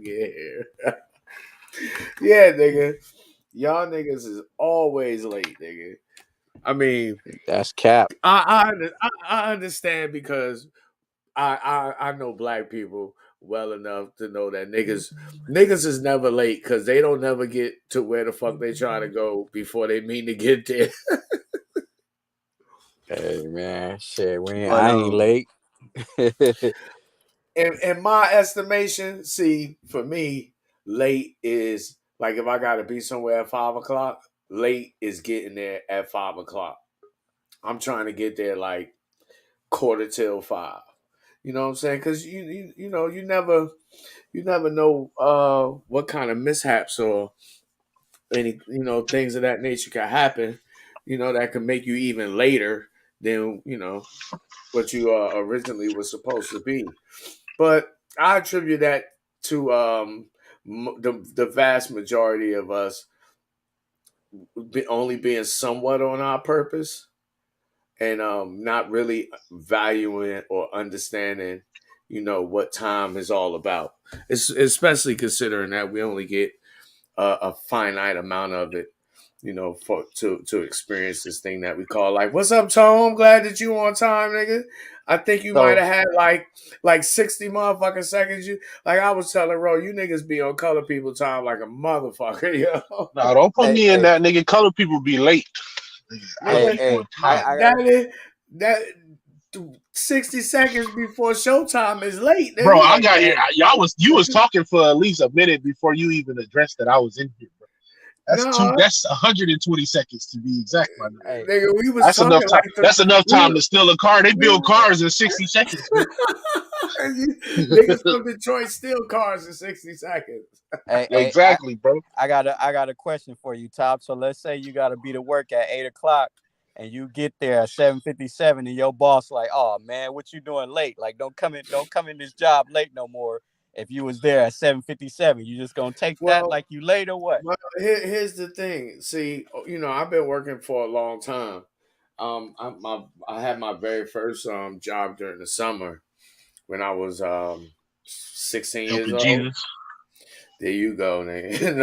get here. Yeah, nigga. Y'all niggas is always late, nigga. I mean, That's cap. I understand because I know black people well enough to know that niggas is never late because they don't never get to where the fuck they trying to go before they mean to get there. Hey man, shit, But I ain't late. in my estimation, see, for me, late is like if I gotta be somewhere at 5 o'clock, late is getting there at 5 o'clock. I'm trying to get there like quarter till 5. You know what I'm saying? Because you know you never know what kind of mishaps or any things of that nature can happen. That can make you even later than what you originally was supposed to be. But I attribute that to the vast majority of us only being somewhat on our purpose and not really valuing or understanding, what time is all about. It's especially considering that we only get a finite amount of it, for to experience this thing that we call life. What's up, Tone? Glad that you on time, nigga. I think you might So have had like 60 motherfucking seconds. You like I was telling Ro, you niggas be on color people time like a motherfucker, yo. No, don't put hey, me in hey, that, nigga. Color people be late. I hey, Nigga, be on hey, time. I got that is that 60 seconds before showtime is late, Bro, nigga. I got here. You was talking for at least a minute before you even addressed that I was in here, bro. No, That's 120 seconds to be exact, my nigga. hey, nigga, we was That's enough talking time. like That's enough we, time to steal a car. They build we cars in 60 seconds, bro. niggas from Detroit steal cars in 60 seconds. hey, hey, Exactly, bro. I got a question for you, Top. So let's say you got to be to work at 8 o'clock, and you get there at 7:57, and your boss like, oh man, what you doing late? Like, don't come in this job late no more. If you was there at 7:57, you just gonna take that Well, like you late or what? well here's the thing. See, I've been working for a long time. I had my very first job during the summer when I was 16 Help years you, old. Jesus. There you go, nigga.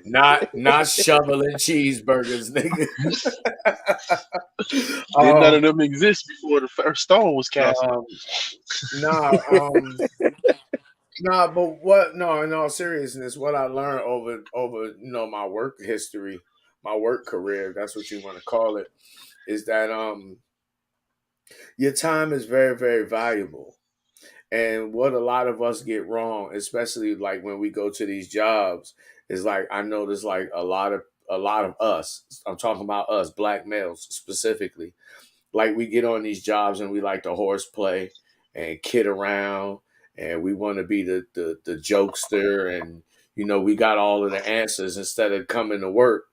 No, not shoveling cheeseburgers, nigga. Did none um, of them exist before the first stone was cast? um, nah, nah, but what? No, in all seriousness, what I learned over my work history, my work career, if that's what you want to call it, is that your time is very very valuable. And what a lot of us get wrong, especially like when we go to these jobs, is like I notice like a lot of us. I'm talking about us, black males specifically. Like we get on these jobs and we like to horseplay and kid around, and we want to be the jokester, and we got all of the answers instead of coming to work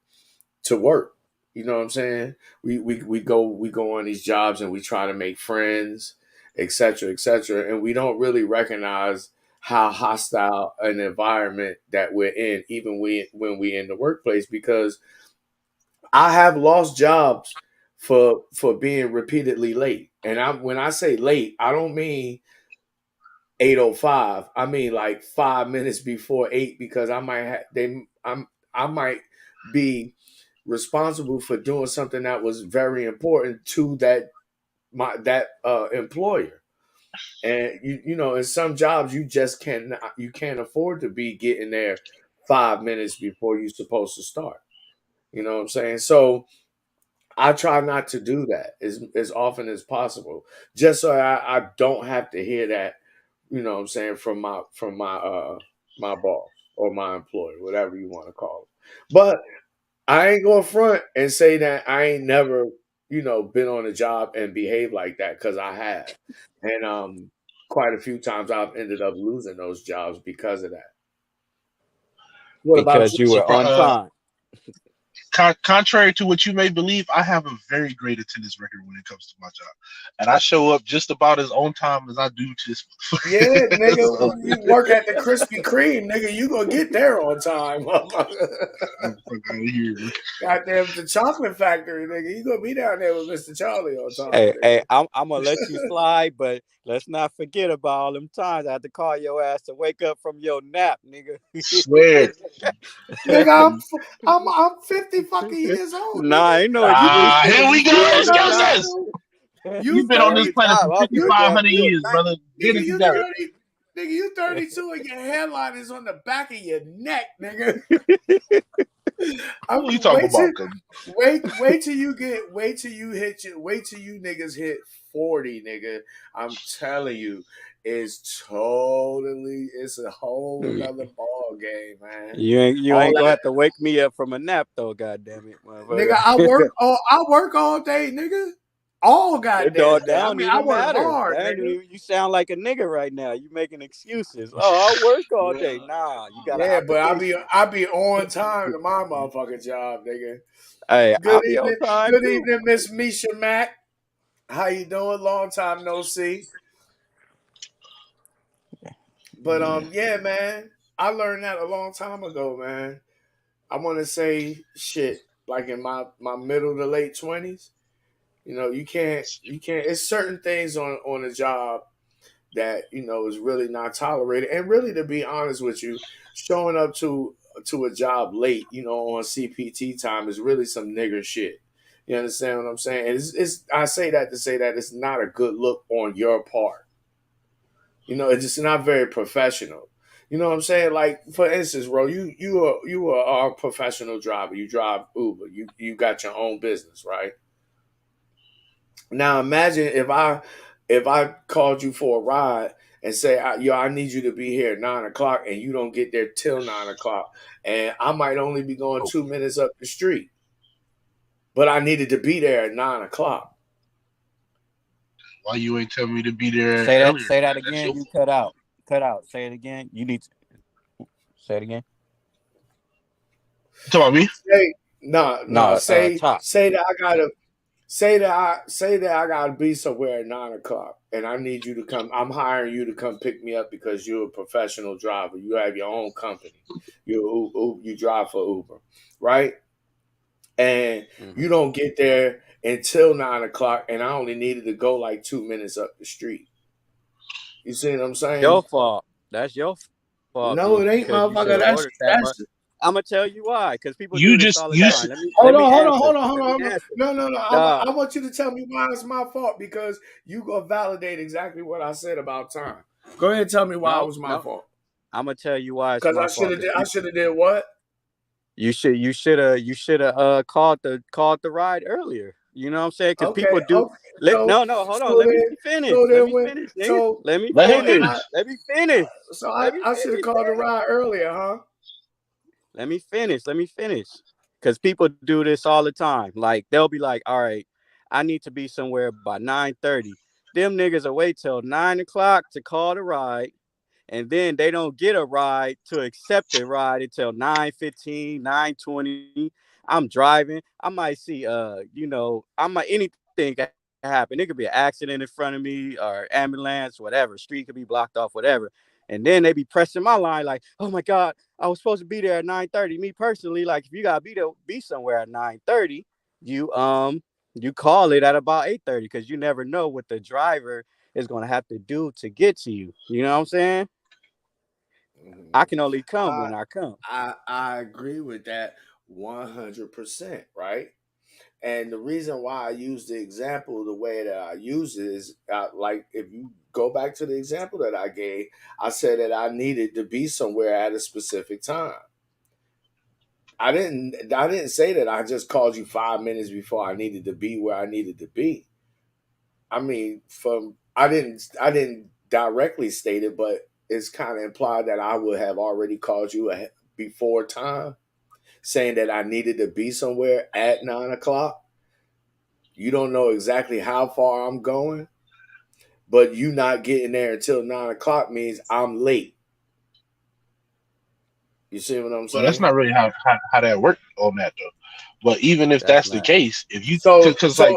to work. You know what I'm saying? We go on these jobs and we try to make friends, etc., etc., and we don't really recognize how hostile an environment that we're in, even when we in the workplace. Because I have lost jobs for being repeatedly late, and when I say late, I don't mean 8:05. I mean like 5 minutes before 8 because I might be responsible for doing something that was very important to that employer. And in some jobs you can't afford to be getting there 5 minutes before you're supposed to start. You know what I'm saying? So I try not to do that as often as possible, just so I don't have to hear that. You know what I'm saying, from my boss or my employer, whatever you want to call it. But I ain't going front and say that I ain't never, been on a job and behaved like that, because I have. And quite a few times I've ended up losing those jobs because of that. What about Because you? you were Surprise! on time. Contrary to what you may believe, I have a very great attendance record when it comes to my job, and I show up just about as on time as I do to this. Yeah, nigga, So, you work at the Krispy Kreme, nigga. You gonna get there on time, motherfucker. fuck out of here, bro. Goddamn, the chocolate factory, nigga. You gonna be down there with Mr. Charlie on time, Hey, nigga. I'm gonna let you slide, but let's not forget about all them times I had to call your ass to wake up from your nap, nigga. Swear. Nigga, I'm 50 fucking years old, Nah, nigga. ain't no excuses. Here we go. You ain't no Excuses. excuses. You've You been on this 30, planet Top, for I'm your damn 5,500 you years, brother. Get nigga, it you together. 30, nigga, you 32 and your hairline is on the back of your neck, nigga. What are you talking about? Wait till you niggas hit 40, nigga. I'm telling you, it's a whole nother ball game, man. You ain't All gonna that, have to wake me up from a nap though, goddamn it, nigga. motherfucker. I work all day, nigga. All It goddamn day. I don't mean, I even work matter. hard, nigga. You sound like a nigga right now. You making excuses. Oh, I work all day. Nah, you got an Yeah, but obligation. I be on time to my motherfucking job, nigga. Hey, I'll Good be on evening, time good too. evening, Miss Misha Mack. How you doing? Long time no see. But yeah, man. I learned that a long time ago, man. I want to say shit like in my middle to late 20s. You know, you can't. It's certain things on a job that is really not tolerated. And really, to be honest with you, showing up to a job late, on CPT time is really some nigger shit. You understand what I'm saying? And it's I say that to say that it's not a good look on your part. It's just not very professional. You know what I'm saying? Like, for instance, bro, you are a professional driver. You drive Uber. You got your own business, right? Now imagine if I called you for a ride and say, I need you to be here at 9 o'clock, and you don't get there till 9 o'clock, and I might only be going 2 minutes up the street, but I needed to be there at 9 o'clock. Why you ain't telling me to be there Say that. earlier? Say that again. You cut out. Cut out. Say it again. You need to say it again. You talking about me? No. Top. Say that I gotta be somewhere at 9 o'clock, and I need you to come. I'm hiring you to come pick me up because you're a professional driver. You have your own company. You drive for Uber, right? And you don't get there until 9 o'clock, and I only needed to go like 2 minutes up the street. You see what I'm saying? Your fault. That's your fault No, it ain't, because you should motherfucker. have That's ordered that much. that's. I'm gonna tell you why. Because people You do this just all the you. time. Hold Let on, me hold on, answer. hold on, hold Let me on. answer. No. Nah, I want you to tell me why it's my fault because you gonna validate exactly what I said about time. Go ahead and tell me why it was my no. fault. I'm gonna tell you why it's Because my fault. I should have did what? You should have called the ride earlier. You know what I'm saying? Because Okay, people do. okay. So No, hold on. so Let me then finish. so Let then me when finish, nigga. so Let me Let him if finish. I finish. Let me finish. so Let me I should have finish, called the nigga. ride earlier, huh? Let me finish. Let me finish. Because people do this all the time. Like they'll be like, "All right, I need to be somewhere by 9:30." Them niggas will wait till 9 o'clock to call the ride, and then they don't get a ride to accept a ride until 9:15, 9:20. I'm driving. I might see I might anything can happen. It could be an accident in front of me or ambulance, whatever. Street could be blocked off, whatever. And then they be pressing my line like, oh my God, I was supposed to be there at 9:30. Me personally, like if you gotta be somewhere at 9:30, you you call it at about 8:30 because you never know what the driver is gonna have to do to get to you. You know what I'm saying? I can only come I when I come. I agree with that 100%, right? And the reason why I use the example the way that I use it is like if you go back to the example that I gave, I said that I needed to be somewhere at a specific time. I didn't say that I just called you 5 minutes before I needed to be where I needed to be. I mean, I didn't directly state it, but it's kind of implied that I would have already called you before time, saying that I needed to be somewhere at 9 o'clock. You don't know exactly how far I'm going, but you not getting there until 9 o'clock means I'm late. You see what I'm Well, that's saying? not really how that worked on that though. But even if that's the case, if you So because I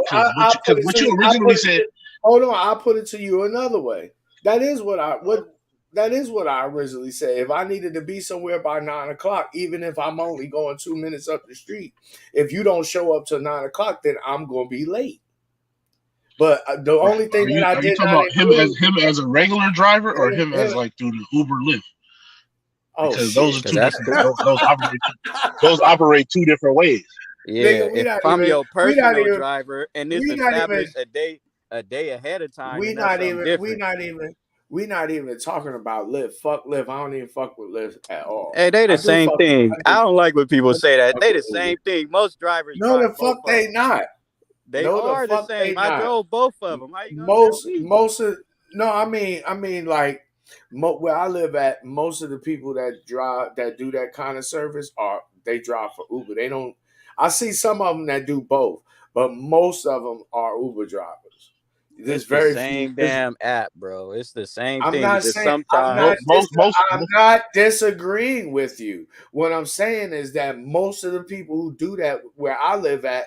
put it what to you you. originally said. Hold on, I'll put it to you another way. That is what I originally said. If I needed to be somewhere by 9 o'clock, even if I'm only going 2 minutes up the street, if you don't show up till 9 o'clock, then I'm gonna be late. But the only thing that I Are you did talking not about include him as a regular driver or him him. as like through the Uber Lyft? Oh Because those shit! are two different. Those operate two different ways. Yeah, Nigga, if I'm your we not personal even, driver and it's we not even, established a day ahead of time, we then that's not something even, different. we not even talking about Lyft. Fuck Lyft. I don't even fuck with Lyft at all. Hey, they I the do same fuck. thing. I don't like when people say that. Fuck They with the Uber. same thing. Most drivers No, drive the both fuck of they them. not. They No, the are the fuck same. they I not. drove both of them. How you gonna tell me? Most of no, I mean, like where I live at, most of the people that do that kind of service they drive for Uber. They don't. I see some of them that do both, but most of them are Uber drivers. There's It's the very few. same damn app, bro. It's the same I'm thing. not Just saying I'm not sometimes I'm not disagreeing with you. What I'm saying is that most of the people who do that where I live at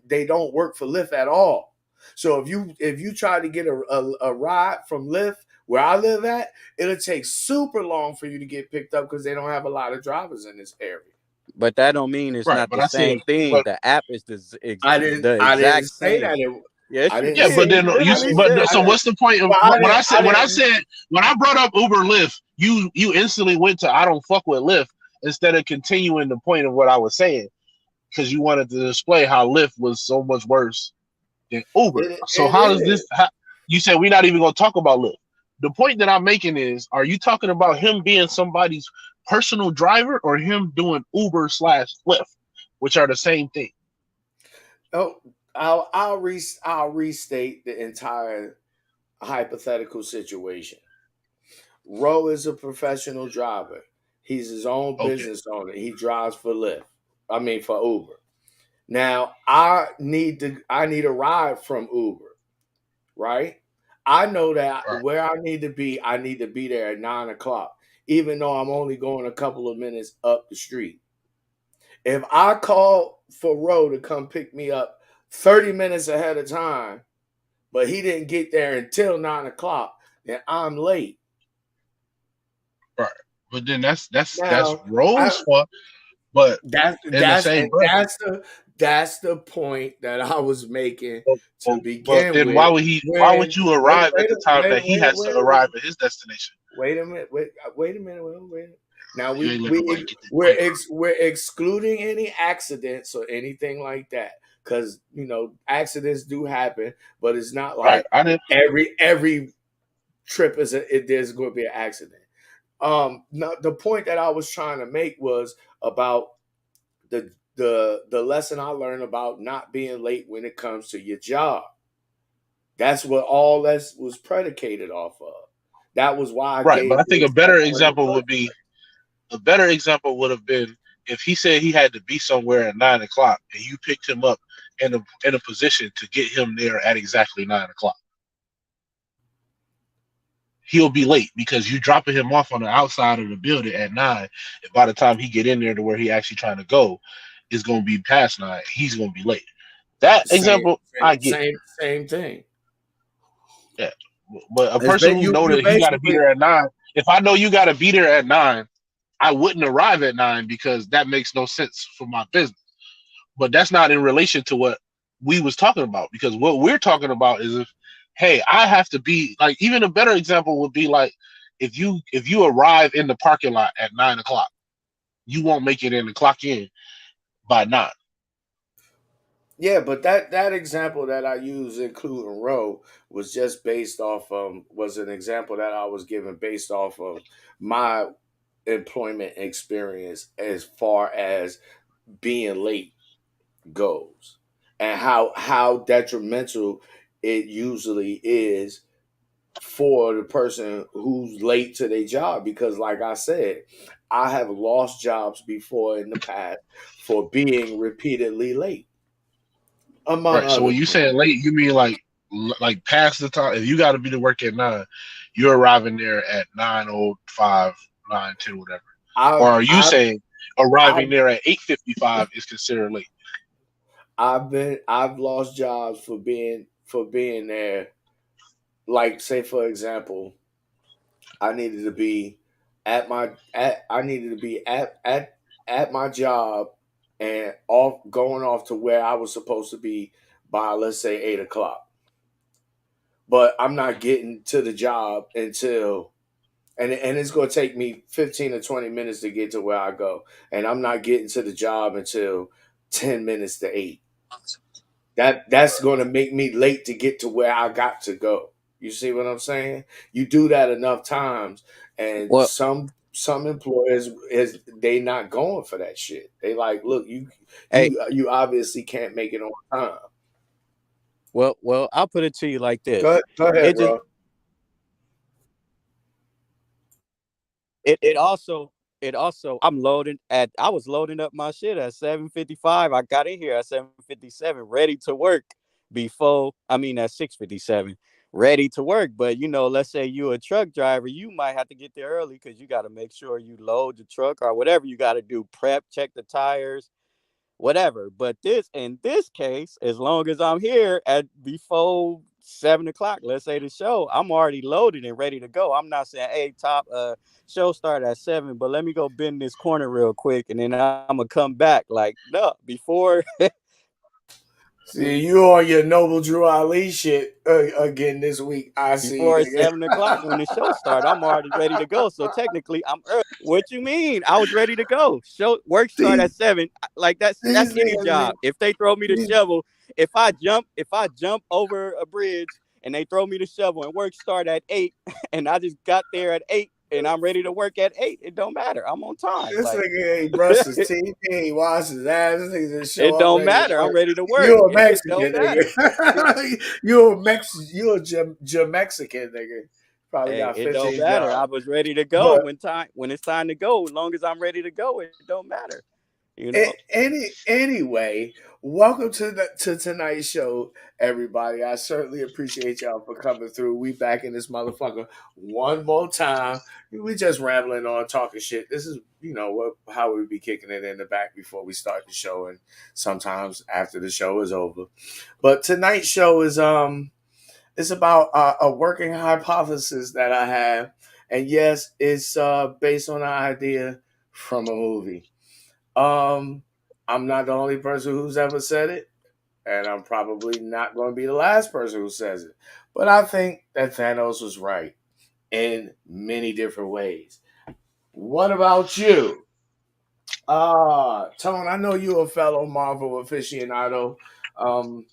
they don't work for Lyft at all. So if you try to get a ride from Lyft where I live at, it'll take super long for you to get picked up because they don't have a lot of drivers in this area. but that don't mean it's Right, not but the I said, same thing. but The app is the I didn't exact say that same. it Yes, I you didn't yeah, but did. say You then literally but said so I that. what's the point of well, I when didn't I brought up Uber Lyft, you instantly went to I don't fuck with Lyft instead of continuing the point of what I was saying because you wanted to display how Lyft was so much worse than Uber. So it how is is. this? You said we're not even going to talk about Lyft. The point that I'm making is, are you talking about him being somebody's personal driver or him doing Uber / Lyft, which are the same thing? Oh, I'll restate the entire hypothetical situation. Roe is a professional driver. He's his own Okay, business owner. He drives for Lyft. I mean for Uber. Now I need a ride from Uber, right? I know that all right, where I need to be there at 9 o'clock, even though I'm only going a couple of minutes up the street. If I call for Roe to come pick me up 30 minutes ahead of time, but he didn't get there until 9 o'clock, then I'm late. right. But then that's Now, Roll's I, fault. But that's in the that's same and breath, that's the point that I was making but, to but begin then with. why would you arrive at the time that he has to Wait a arrive minute. at his destination? Wait a minute. Wait a minute. Wait a minute. Now You ain't let nobody get that point across. we're excluding any accidents or anything like that because accidents do happen, but it's not Right, like I didn't. every trip there's going to be an accident. No, the point that I was trying to make was about the lesson I learned about not being late when it comes to your job. That's what all that was predicated off of. That was why I Right, but gave I the think example in the first. a better example would have been if he said he had to be somewhere at 9 o'clock and you picked him up in a position to get him there at exactly 9 o'clock. He'll be late because you dropping him off on the outside of the building at 9, and by the time he get in there to where he actually trying to go, it's gonna be past 9. He's gonna be late. That Same, example I get. same thing. Yeah. But a It's person ba- who know you that he gotta be basically there at 9, if I know you gotta be there at 9, I wouldn't arrive at 9 because that makes no sense for my business. But that's not in relation to what we was talking about, because what we're talking about is if, hey, I have to be like, even a better example would be like if you arrive in the parking lot at 9 o'clock, you won't make it in the clock in by 9. Yeah, but that example that I use, including Roe, was just based off was an example that I was given based off of my employment experience as far as being late goes, and how detrimental it usually is for the person who's late to their job. Because, like I said, I have lost jobs before in the past for being repeatedly late, among Right. So other when you things. say late, you mean like past the time. If you got to be to work at 9, you're arriving there at 9:05, 9:10, whatever. I Or are you I saying I arriving there at 8:55 is considered late? I've lost jobs for being there. Like, say for example, I needed to be I needed to be at my job and going off to where I was supposed to be by, let's say, 8 o'clock. But I'm not getting to the job until, and it's going to take me 15 or 20 minutes to get to where I go, and I'm not getting to the job until 10 minutes to 8. That's going to make me late to get to where I got to go. You see what I'm saying? You do that enough times, and Well, some employers is they not going for that shit. They like, look, hey, you obviously can't make it on time. well, I'll put it to you like this. Go ahead, It just bro. it also I was loading up my shit at 7:55. I got in here at 7:57 ready to work at 6:57 ready to work. But let's say you a truck driver, you might have to get there early because you got to make sure you load the truck or whatever you got to do, prep, check the tires, whatever. But in this case, as long as I'm here at before 7 o'clock, let's say the show, I'm already loaded and ready to go. I'm not saying, hey, Top, show start at 7, but let me go bend this corner real quick and then I'm gonna come back. Like, no, before See, you on your Noble Drew Ali shit again this week. I see, before nigga. 7 o'clock when the show start, I'm already ready to go. So technically I'm early. What you mean? I was ready to go. Show work start these at 7. Like that's these any niggas, job. If they throw me the these, shovel, if I jump over a bridge and they throw me the shovel and work start at 8 and I just got there at 8 and I'm ready to work at 8, it don't matter. I'm on time. this Like nigga ain't brush his teeth, he ain't wash his ass. This nigga just show it up don't ready to matter. I'm work. ready to work. You a It Mexican don't matter. nigga. You a Mexican nigga. Probably Hey, got it don't 15 matter. I jobs. was ready to go But when it's time to go. As long as I'm ready to go, it don't matter. You know. anyway, welcome to tonight's show, everybody. I certainly appreciate y'all for coming through. We back in this motherfucker one more time. We just rambling on, talking shit. This is how we be kicking it in the back before we start the show, and sometimes after the show is over. But tonight's show is it's about a working hypothesis that I have, and yes, it's based on an idea from a movie. Um, I'm not the only person who's ever said it, and I'm probably not going to be the last person who says it. But I think that Thanos was right in many different ways. What about you? Tone, I know you're a fellow Marvel aficionado. Um,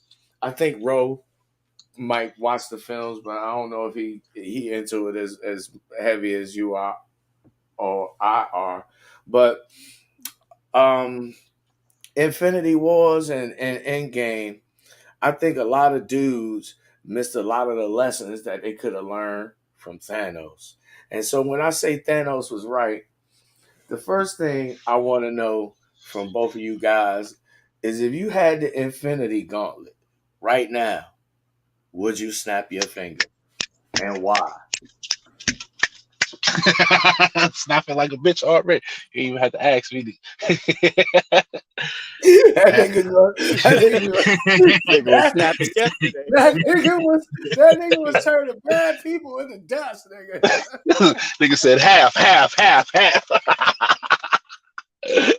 I think Ro might watch the films, but I don't know if he into it as heavy as you are or I are. But um Infinity Wars and Endgame, I think a lot of dudes missed a lot of the lessons that they could have learned from Thanos. And so when I say Thanos was right, the first thing I want to know from both of you guys is if you had the Infinity Gauntlet right now, would you snap your finger? And why? Snapping like a bitch already. You even have to ask me. that nigga was, that nigga was, Nigga was snapping yesterday. that nigga was turning bad people into dust, nigga. Nigga said half. This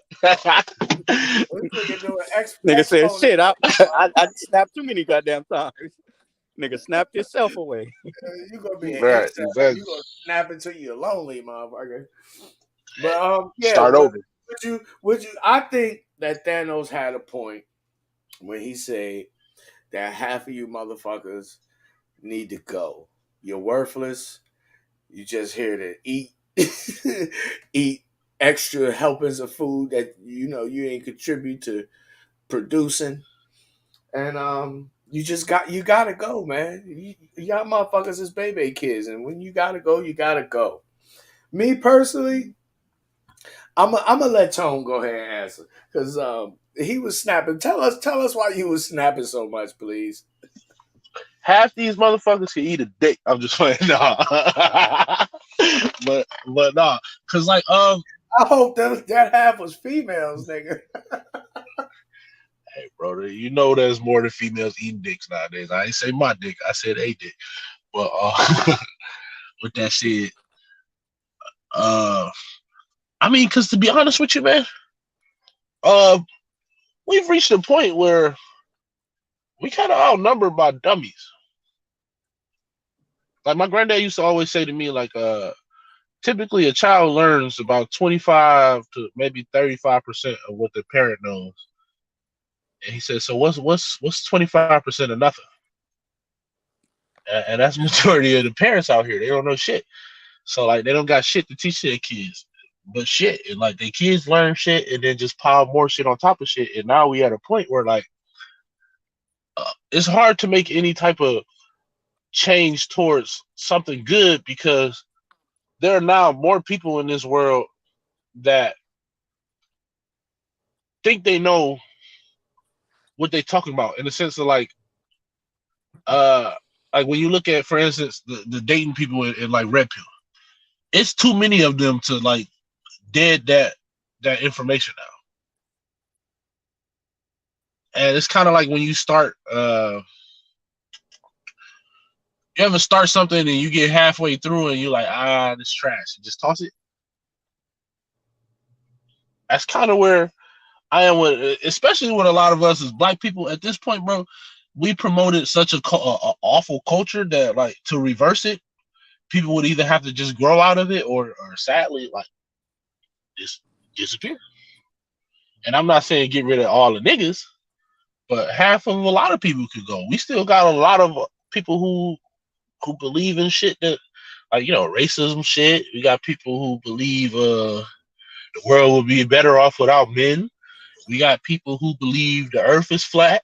nigga doing Nigga said, exponent. shit, I snapped too many goddamn times. Nigga snapped yourself away. You gonna be an Right, incel. exactly. You gonna snap until you're lonely, motherfucker. But yeah, Start over. would you? I think that Thanos had a point when he said that half of you motherfuckers need to go. You're worthless. You just here to eat, eat extra helpings of food that you ain't contribute to producing, and you gotta go, man. Y'all motherfuckers is baby kids, and when you gotta go, you gotta go. Me personally, I'm gonna let Tone go ahead and answer because he was snapping. Tell us why you was snapping so much, please. Half these motherfuckers can eat a dick. I'm just playing. Nah. but nah. Cause like I hope that half was females, nigga. Hey, brother, you know there's more than females eating dicks nowadays. I ain't say my dick, I said a dick. But with that said, uh, I mean, because to be honest with you, man, uh, we've reached a point where we kind of outnumbered by dummies. Like my granddad used to always say to me, like, typically a child learns about 25 to maybe 35% of what the parent knows. And he said, so what's 25% of nothing? And that's majority of the parents out here. They don't know shit. So like they don't got shit to teach their kids. But shit. And like their kids learn shit and then just pile more shit on top of shit. And now we at a point where like it's hard to make any type of change towards something good because there are now more people in this world that think they know what they talking about in the sense of like when you look at, for instance, the dating people in like Red Pill, it's too many of them to like dead that information now. And it's kind of like when you start you ever start something and you get halfway through and you're like, this trash, and just toss it. That's kind of where I am with, especially with a lot of us as black people at this point, bro. We promoted such a awful culture that like to reverse it, people would either have to just grow out of it or sadly like just disappear. And I'm not saying get rid of all the niggas, but half of a lot of people could go. We still got a lot of people who believe in shit that like, you know, racism shit. We got people who believe the world would be better off without men. We got people who believe the earth is flat.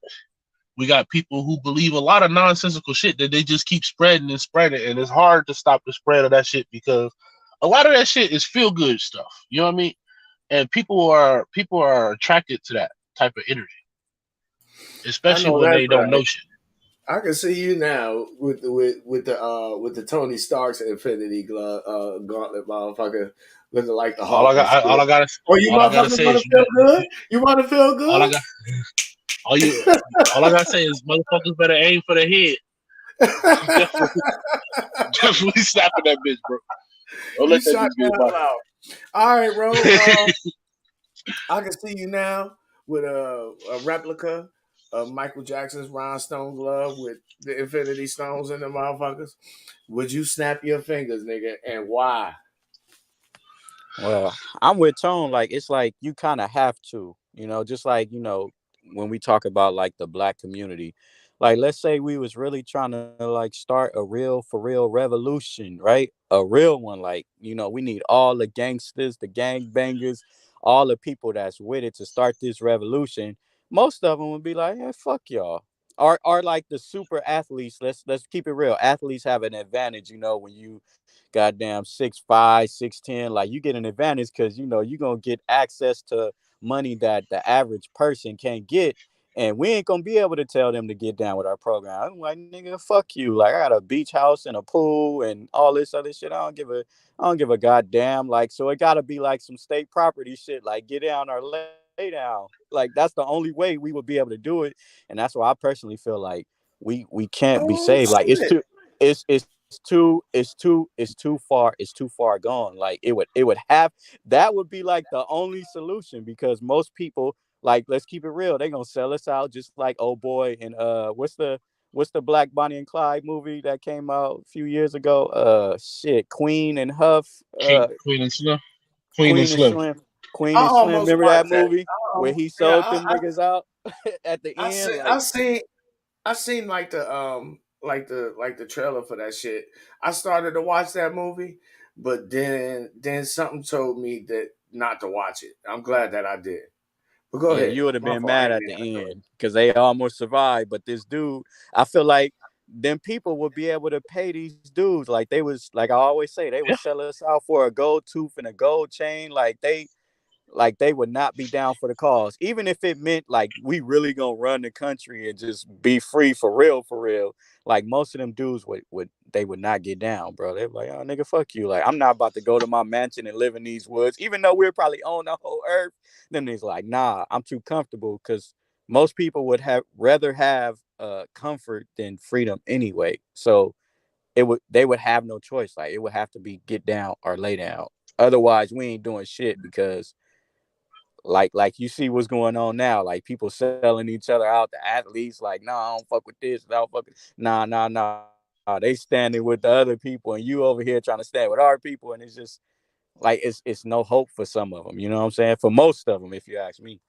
We got people who believe a lot of nonsensical shit that they just keep spreading and spreading, and it's hard to stop the spread of that shit because a lot of that shit is feel good stuff. You know what I mean? And people are attracted to that type of energy, especially when they don't know shit. I can see you now with the Tony Stark's Infinity Gauntlet, motherfucker, looking like the Hulk. All I gotta you motherfuckers want to feel good? You want to feel good? All I gotta say is motherfuckers better aim for the head. Definitely snapping that bitch, bro. Don't let that bitch be about. All right, bro. I can see you now with a replica of Michael Jackson's rhinestone glove with the Infinity Stones in the motherfuckers. Would you snap your fingers, nigga, and why? Well, I'm with Tone. Like, it's like you kind of have to, you know, just like, you know, when we talk about like the black community, like, let's say we was really trying to like start a real for real revolution, right? A real one. Like, you know, we need all the gangsters, the gangbangers, all the people that's with it to start this revolution. Most of them would be like, hey, fuck y'all. Or like the super athletes. Let's keep it real. Athletes have an advantage, you know, when you goddamn 6'5", 6'10", like you get an advantage because you know you're gonna get access to money that the average person can't get. And we ain't gonna be able to tell them to get down with our program. I'm like, nigga, fuck you. Like, I got a beach house and a pool and all this other shit. I don't give a goddamn. Like, so it gotta be like some state property shit, like get down or lay down. Like, that's the only way we would be able to do it. And that's why I personally feel like we can't be saved. Like, it's too far gone. Like, it would have, that would be like the only solution, because most people, like, let's keep it real, they gonna sell us out just like old boy and what's the Black Bonnie and Clyde movie that came out a few years ago? Shit, Queen and Huff, Queen and Slim. Queen and Slim. Queen I and Slim. almost Remember that watched that. movie where he sold them niggas out at the I end? see. Like, I seen like the trailer for that shit. I started to watch that movie, but then something told me that not to watch it. I'm glad that I did. But go yeah, ahead. you would have My been fault. I mad ain't at mean to the interrupt. end because they almost survived. But this dude, I feel like them people would be able to pay these dudes. Like, they was, like I always say, they would sell us out for a gold tooth and a gold chain. Like they would not be down for the cause, even if it meant like we really gonna run the country and just be free for real, for real. Like, most of them dudes would they would not get down, bro. They're like, oh, nigga, fuck you. Like, I'm not about to go to my mansion and live in these woods, even though we're probably on the whole earth. Then he's like, nah, I'm too comfortable because most people would have rather have comfort than freedom anyway. So they would have no choice. Like, it would have to be get down or lay down. Otherwise, we ain't doing shit, because like you see what's going on now. Like, people selling each other out, the athletes, like, nah, I don't fuck with this, I don't fuck with, nah. They standing with the other people, and you over here trying to stand with our people, and it's just like it's no hope for some of them. You know what I'm saying? For most of them, if you ask me.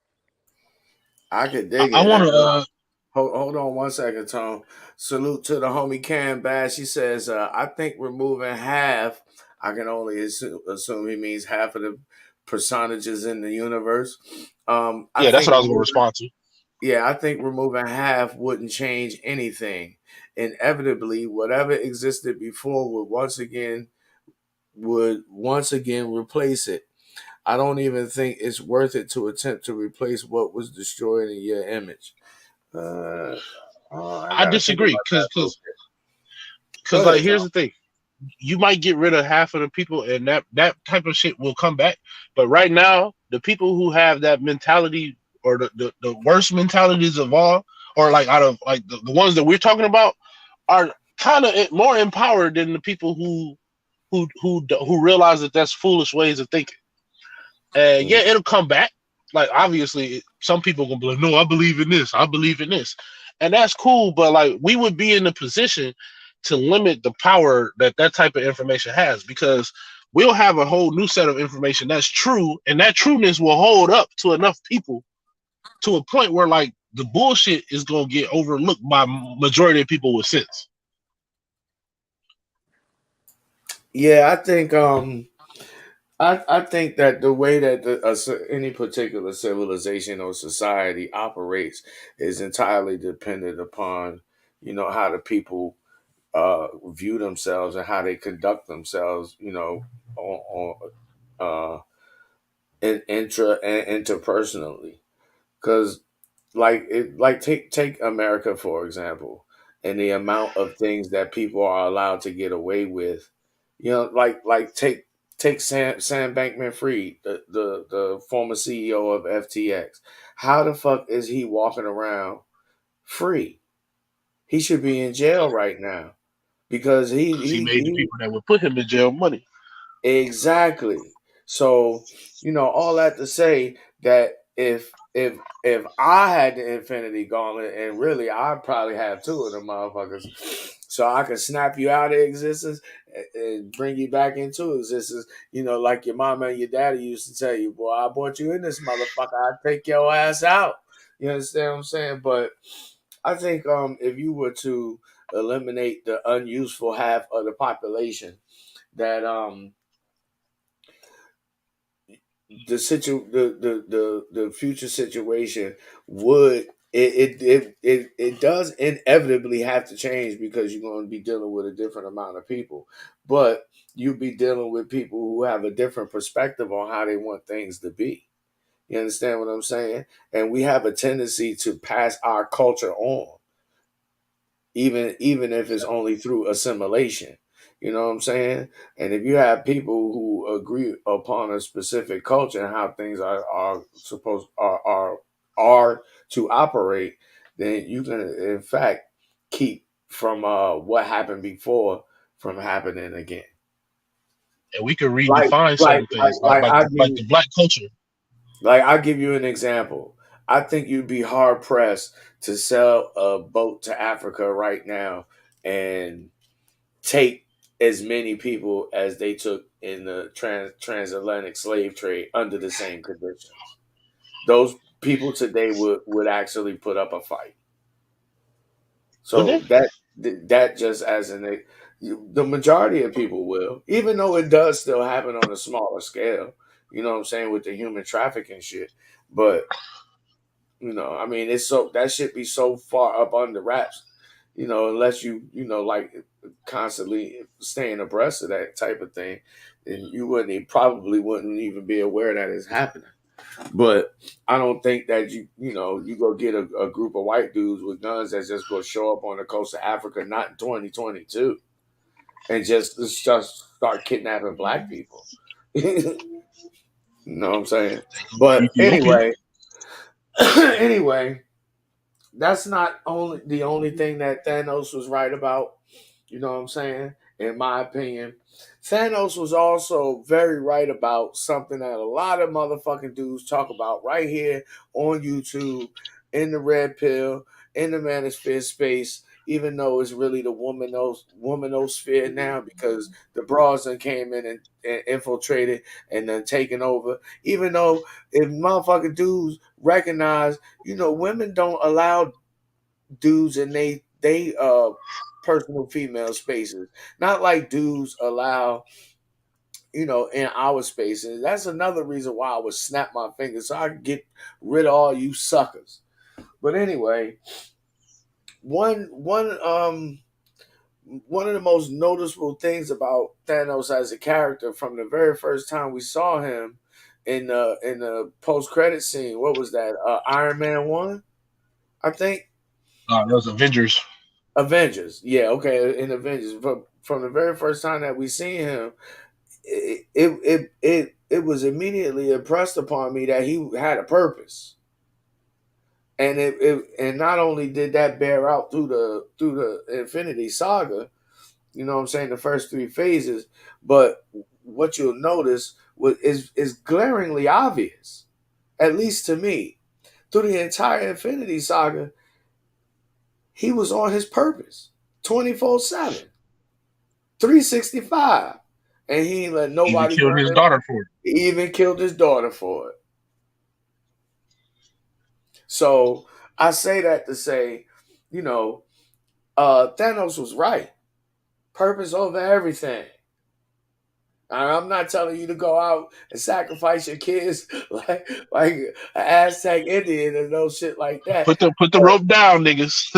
I could dig I it. want And to. hold on one second, Tom. Salute to the homie Cam Bass. She says, I think removing half, I can only assume he means half of the personages in the universe. I Yeah, that's think what I was going to removing, respond to. yeah, I think removing half wouldn't change anything. Inevitably, whatever existed before would once again replace it. I don't even think it's worth it to attempt to replace what was destroyed in your image. Uh, I I gotta think disagree about that because a little bit. Go like ahead, Tom. here's the thing. You might get rid of half of the people, and that type of shit will come back. But right now, the people who have that mentality, or the worst mentalities of all, or like out of like the ones that we're talking about, are kind of more empowered than the people who realize that that's foolish ways of thinking. And yeah, Mm. it'll come back. Like, obviously, some people gonna be like, "No, I believe in this. I believe in this," and that's cool. But like, we would be in a position to limit the power that type of information has, because we'll have a whole new set of information that's true, and that trueness will hold up to enough people to a point where like the bullshit is gonna get overlooked by majority of people with sense. Yeah, I think that the way that any particular civilization or society operates is entirely dependent upon how the people view themselves and how they conduct themselves. On intra and interpersonally, because take America for example, and the amount of things that people are allowed to get away with. Take Sam Bankman Fried, the former CEO of FTX. How the fuck is he walking around free? He should be in jail right now because Because he made the he people that would put him in jail money. exactly. So, all that to say that if I had the Infinity Gauntlet, and really I'd probably have two of them motherfuckers, so I could snap you out of existence and bring you back into existence. Like your mama and your daddy used to tell you, boy, I brought you in this motherfucker, I'd take your ass out. You understand what I'm saying? But I think if you were to eliminate the unuseful half of the population, that the future situation would it does inevitably have to change, because you're going to be dealing with a different amount of people, but you'll be dealing with people who have a different perspective on how they want things to be. You understand what I'm saying? And we have a tendency to pass our culture on, even if it's only through assimilation. You know what I'm saying? And if you have people who agree upon a specific culture and how things are supposed are to operate, then you can in fact keep from what happened before from happening again. And we could Like redefine like certain like things, like I give like you the black culture. I'll give you an example. I think you'd be hard pressed to sell a boat to Africa right now and take as many people as they took in the transatlantic slave trade under the same conditions. Those people today would actually put up a fight. Would they? So that just as the majority of people will, even though it does still happen on a smaller scale. You know what I'm saying, with the human trafficking shit, but I mean, it's so that should be so far up under wraps, unless like constantly staying abreast of that type of thing, then you probably wouldn't even be aware that it's happening. But I don't think that you go get a group of white dudes with guns that's just going to show up on the coast of Africa, not in 2022, and just start kidnapping black people. You know what I'm saying? They gonna be But Ethiopian. anyway, anyway. that's not only the only thing that Thanos was right about. You know what I'm saying? In my opinion, Thanos was also very right about something that a lot of motherfucking dudes talk about right here on YouTube, in the red pill, in the manosphere space. Even though it's really the womanosphere now because the bras then came in and infiltrated and then taken over. Even though if motherfucking dudes recognize, women don't allow dudes in they personal female spaces. Not like dudes allow, in our spaces. That's another reason why I would snap my fingers so I can get rid of all you suckers. But anyway, one of the most noticeable things about Thanos as a character from the very first time we saw him in the post credit scene, what was that? Iron Man 1, I think. That was Avengers. Avengers. Yeah, okay, in Avengers. But from the very first time that we seen him, it was immediately impressed upon me that he had a purpose. And and not only did that bear out through the Infinity Saga, you know what I'm saying, the first three phases, but what you'll notice is glaringly obvious, at least to me. Through the entire Infinity Saga, he was on his purpose 24/7. 365. And he ain't let Even nobody killed burn his it up. daughter for it. He even killed his daughter for it. So I say that to say, you know, Thanos was right. Purpose over everything. I'm not telling you to go out and sacrifice your kids like an Aztec Indian and no shit like that. Put the rope down, niggas.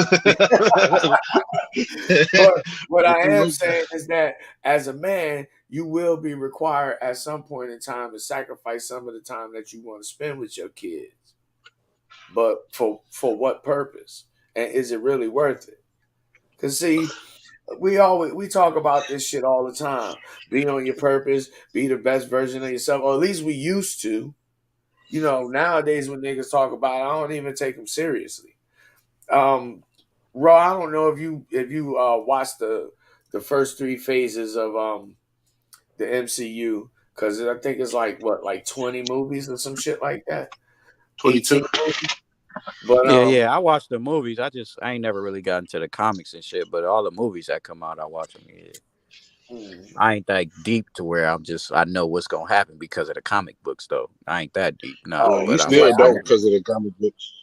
But what Put I the am rope down. saying is that as a man, you will be required at some point in time to sacrifice some of the time that you want to spend with your kids. But for what purpose? And is it really worth it? Because see, we talk about this shit all the time. Be on your purpose, be the best version of yourself, or at least we used to. Nowadays when niggas talk about it, I don't even take them seriously. Um, Raw, I don't know if you watched the first three phases of the MCU because I think it's like what, like 20 movies or some shit like that, 22. 18 movies. But Yeah. I watch the movies. I ain't never really gotten to the comics and shit. But all the movies that come out, I watch them. Yeah. mm, I ain't that deep to where I know what's gonna happen because of the comic books though. I ain't that deep, nah. Well, oh you But I still watch the yeah, don't movies. because of the comic books.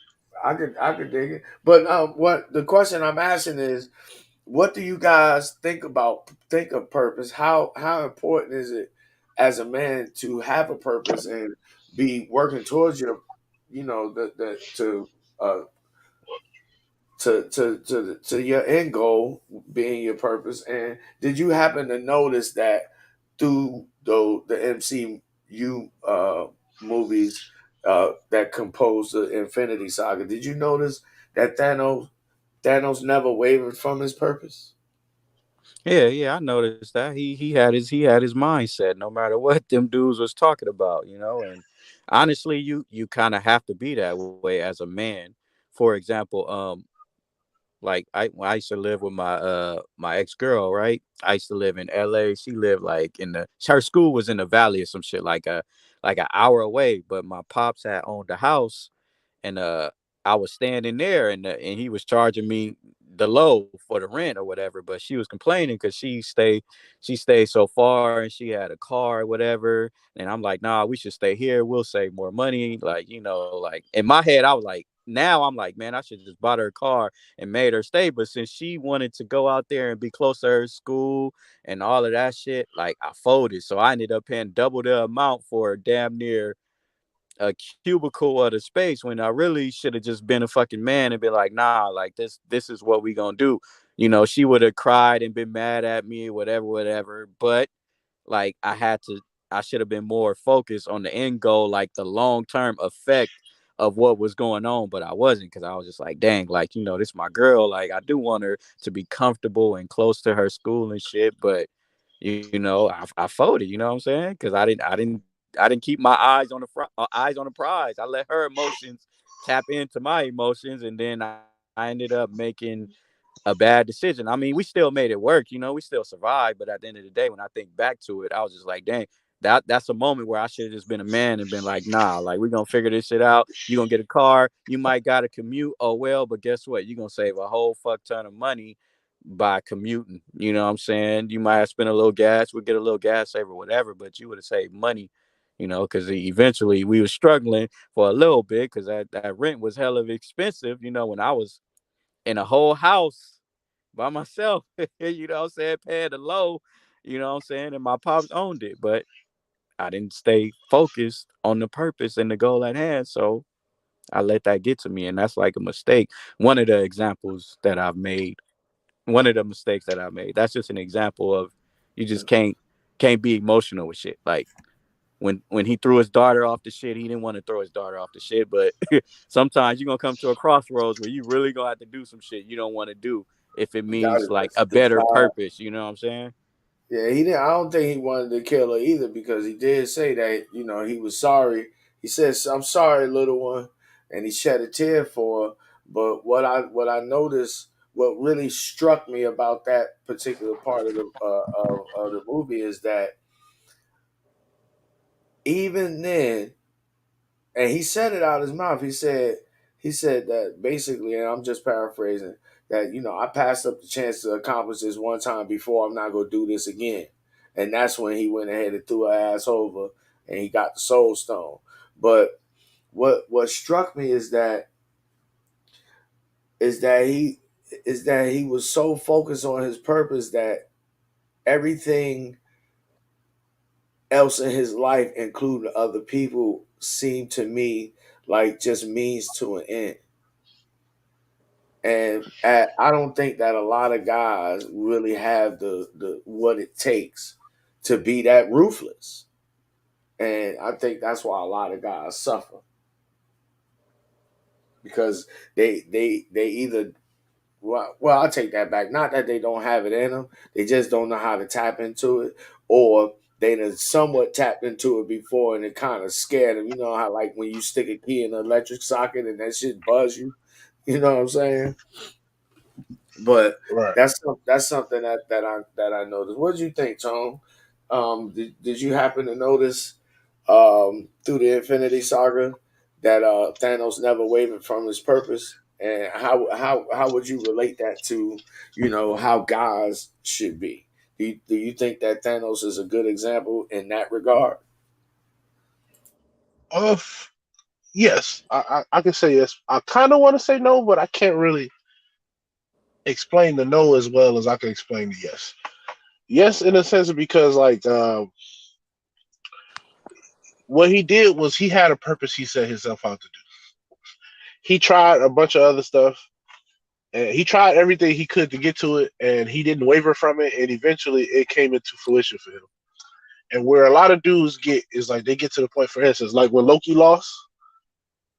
I could dig it. But what the question I'm asking is, what do you guys think of purpose? How important is it as a man to have a purpose and be working towards your, the uh to your end goal being your purpose? And did you happen to notice that through the MCU movies that compose the Infinity Saga, did you notice that Thanos never wavered from his purpose? Yeah, I noticed that he had his mindset no matter what them dudes was talking about, and honestly, you kind of have to be that way as a man. For example, like when I used to live with my ex girl, right? I used to live in L.A. She lived like her school was in the valley or some shit, like an hour away. But my pops had owned the house, and I was standing there, and he was charging me the low for the rent or whatever. But she was complaining because she stayed so far and she had a car or whatever. And I'm like, nah, we should stay here. We'll save more money. Like, like in my head, I was like, now I'm like, man, I should just bought her a car and made her stay. But since she wanted to go out there and be close to her school and all of that shit, like I folded. So I ended up paying double the amount for damn near a cubicle of the space when I really should have just been a fucking man and been like, nah, like this is what we gonna do. She would have cried and been mad at me, whatever. But like I should have been more focused on the end goal, like the long term effect of what was going on, but I wasn't because I was just like, dang, like, this my girl. Like I do want her to be comfortable and close to her school and shit, but I folded, you know what I'm saying? Because I didn't keep my eyes on the prize. I let her emotions tap into my emotions, and then I I ended up making a bad decision. I mean, we still made it work, you know, we still survived. But at the end of the day, when I think back to it, I was just like, dang, that's a moment where I should have just been a man and been like, nah, like we're gonna figure this shit out. You're gonna get a car, you might gotta commute. Oh well, but guess what? You're gonna save a whole fuck ton of money by commuting. You know what I'm saying? You might have spent a little gas, we'll get a little gas saver, whatever, but you would have saved money, you know, because eventually we were struggling for a little bit because that rent was hell of expensive, you know, when I was in a whole house by myself, you know what I'm saying, paying the low, you know what I'm saying, and my pops owned it, but I didn't stay focused on the purpose and the goal at hand, so I let that get to me, and that's like a mistake. One of the examples that I've made, one of the mistakes that I made. That's just an example of you just can't be emotional with shit. Like when he threw his daughter off the shit, he didn't want to throw his daughter off the shit, but sometimes you're gonna come to a crossroads where you really gonna have to do some shit you don't want to do if it He got means to like a better decide. purpose, you know what I'm saying? Yeah, he didn't. I don't think he wanted to kill her either because he did say that he was sorry. He says, "I'm sorry, little one," and he shed a tear for her. But what I noticed, what really struck me about that particular part of the movie is that even then, and he said it out of his mouth. He said that basically, and I'm just paraphrasing, that I passed up the chance to accomplish this one time before. I'm not gonna do this again. And that's when he went ahead and threw her ass over, and he got the soul stone. But what struck me is that he was so focused on his purpose that everything else in his life, including other people, seemed to me like just means to an end. And I don't think that a lot of guys really have the what it takes to be that ruthless. And I think that's why a lot of guys suffer because they either well, I'll take that back. Not that they don't have it in them, they just don't know how to tap into it, or they done somewhat tapped into it before and it kind of scared them. You know how like when you stick a key in an electric socket and that shit buzz you. You know what I'm saying? But Right. that's something that I noticed. What did you think, Tone? Did you happen to notice through the Infinity Saga that Thanos never wavered from his purpose? And how would you relate that to how guys should be? Do you think that Thanos is a good example in that regard? Of yes, I can say yes. I kind of want to say no, but I can't really explain the no as well as I can explain the yes. Yes, in a sense, because like what he did was he had a purpose he set himself out to do. He tried a bunch of other stuff, and he tried everything he could to get to it, and he didn't waver from it, and eventually it came into fruition for him. And where a lot of dudes get is like they get to the point, for instance, like when Loki lost,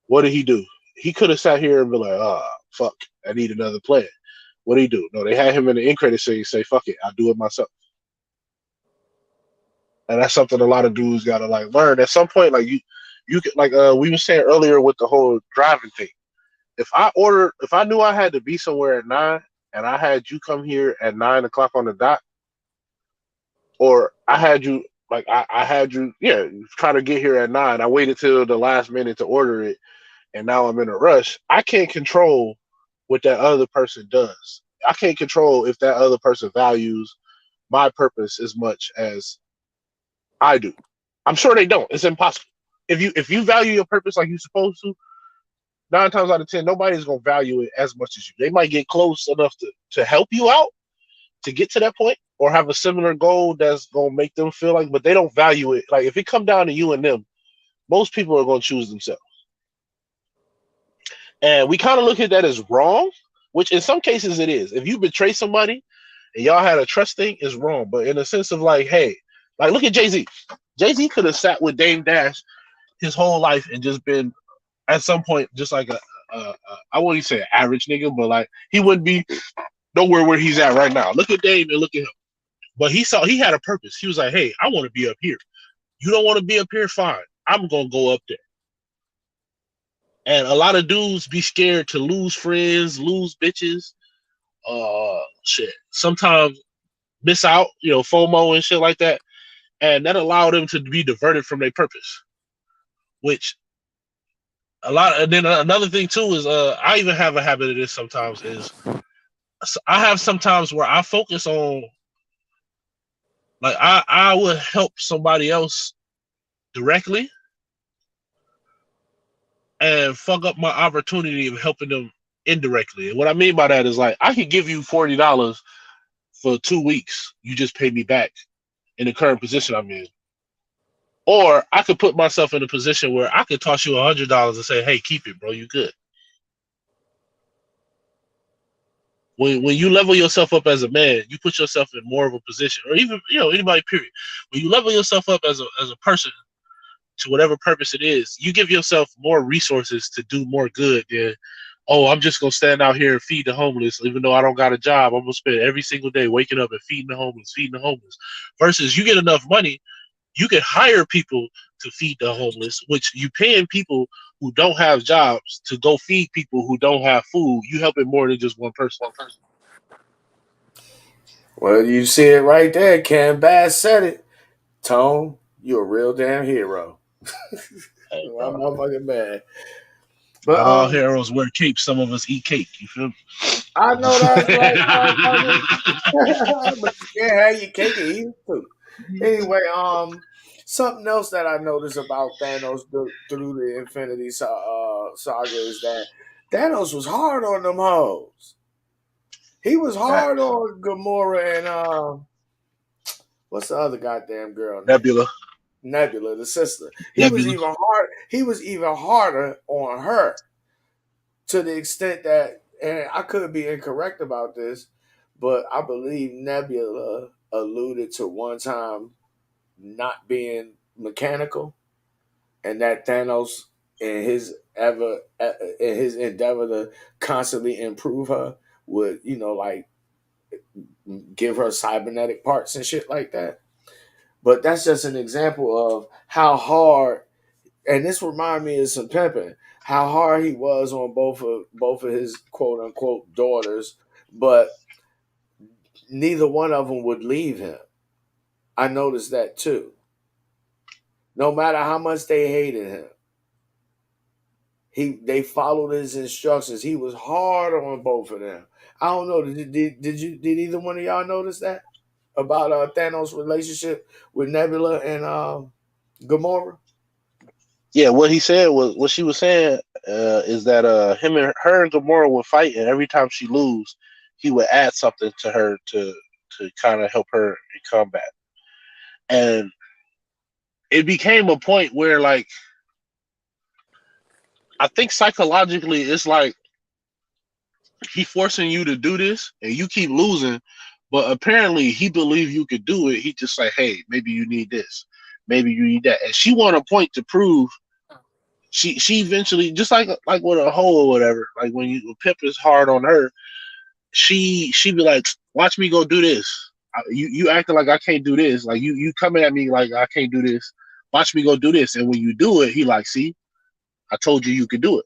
what did he do? He could have sat here and be like, "Ah, fuck, I need another plan." What did he do? No, they had him in the end credit scene say, "Fuck it, I'll do it myself." And that's something a lot of dudes gotta like learn. At some point, like you could like we were saying earlier with the whole driving thing. If I knew I had to be somewhere at 9 and I had you come here at 9 o'clock on the dot, or I had you like I had you, yeah, try to get here at 9. I waited till the last minute to order it, and now I'm in a rush. I can't control what that other person does. I can't control if that other person values my purpose as much as I do. I'm sure they don't. It's impossible. If you value your purpose like you're supposed to, 9 times out of 10, nobody's gonna value it as much as you. They might get close enough to help you out to get to that point, or have a similar goal that's gonna make them feel like, but they don't value it. Like if it come down to you and them, most people are gonna choose themselves. And we kind of look at that as wrong, which in some cases it is. If you betray somebody and y'all had a trust thing, it's wrong. But in the sense of like, hey, like look at Jay-Z. Jay-Z could have sat with Dame Dash his whole life and just been at some point just like I wouldn't say an average nigga, but like he wouldn't be nowhere where he's at right now. Look at Dame and look at him. But he had a purpose. He was like, hey, I want to be up here. You don't want to be up here? Fine. I'm gonna go up there. And a lot of dudes be scared to lose friends, lose bitches, shit. Sometimes miss out, FOMO and shit like that. And that allowed them to be diverted from their purpose. Which and then another thing too is I even have a habit of this sometimes is I have sometimes where I focus on like I would help somebody else directly and fuck up my opportunity of helping them indirectly. And what I mean by that is like I could give you $40 for 2 weeks. You just pay me back in the current position I'm in. Or I could put myself in a position where I could toss you $100 and say, "Hey, keep it, bro. You good." When you level yourself up as a man, you put yourself in more of a position, or even anybody. Period. When you level yourself up as a person to whatever purpose it is, you give yourself more resources to do more good than, oh, I'm just gonna stand out here and feed the homeless, even though I don't got a job. I'm gonna spend every single day waking up and feeding the homeless. Versus you get enough money, you can hire people to feed the homeless, which you paying people who don't have jobs to go feed people who don't have food. You helping more than just one person. Well, you see it right there. Cam Bass said it. Tone, you a real damn hero. Hey, I'm motherfucking bad. But not all heroes wear capes. Some of us eat cake. You feel me? I know that's right, motherfucker. But you can't have your cake and eat it too. Anyway, something else that I noticed about Thanos through the Infinity Saga is that Thanos was hard on them hoes. He was hard Facts. on Gamora and what's the other goddamn girl name? Nebula. Nebula, the sister. He was Nebula. even hard. He was even harder on her to the extent that, and I could be incorrect about this, but I believe Nebula alluded to one time not being mechanical, and that Thanos in his endeavor to constantly improve her would like give her cybernetic parts and shit like that. But that's just an example of how hard, and this remind me of some pimping, how hard he was on both of his quote unquote daughters, but neither one of them would leave him. I noticed that too. No matter how much they hated him, they followed his instructions. He was hard on both of them. I don't know. Did either one of y'all notice that about Thanos' relationship with Nebula and Gamora? Yeah, what he said was what she was saying is that him and her and Gamora would fight, and every time she lose, he would add something to her to kind of help her in combat. And it became a point where, like, I think psychologically, it's like he forcing you to do this, and you keep losing. But apparently, he believed you could do it. He just like, hey, maybe you need this, maybe you need that, and she want a point to prove. She eventually, just like with a hoe or whatever, like when you Pip is hard on her, she be like, watch me go do this. You acting like I can't do this, like you coming at me like I can't do this. Watch me go do this, and when you do it, he like, see, I told you could do it.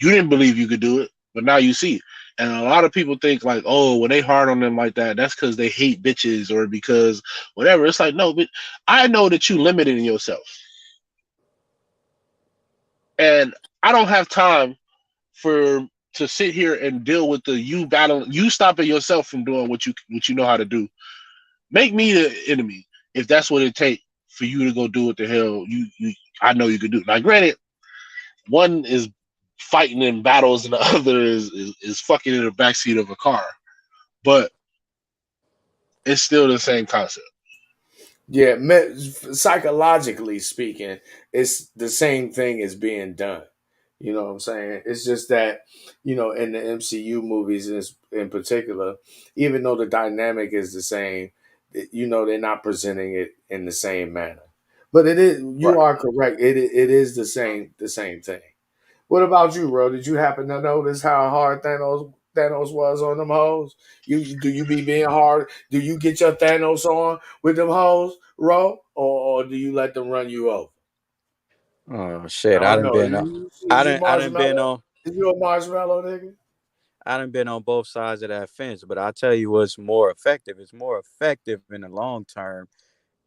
You didn't believe you could do it, but now you see. And a lot of people think like, oh, when they hard on them like that, that's because they hate bitches or because whatever. It's like, no, but I know that you limited yourself. And I don't have time to sit here and deal with you battling, you stopping yourself from doing what you know how to do. Make me the enemy if that's what it takes for you to go do what the hell I know you can do. Now, granted, one is fighting in battles and the other is fucking in the backseat of a car, but it's still the same concept. Yeah, psychologically speaking, it's the same thing as being done. You know what I'm saying? It's just that, in the MCU movies in particular, even though the dynamic is the same, they're not presenting it in the same manner. But it is. You Right. are correct. It is the same thing. What about you, bro? Did you happen to notice how hard Thanos was on them hoes? Do you be being hard? Do you get your Thanos on with them hoes, Ro, or do you let them run you over? Oh shit! I I don't done know. been Is you I done been marshmallow? on Is you a marshmallow nigga? I done been on both sides of that fence. But I tell you what's more effective. It's more effective in the long term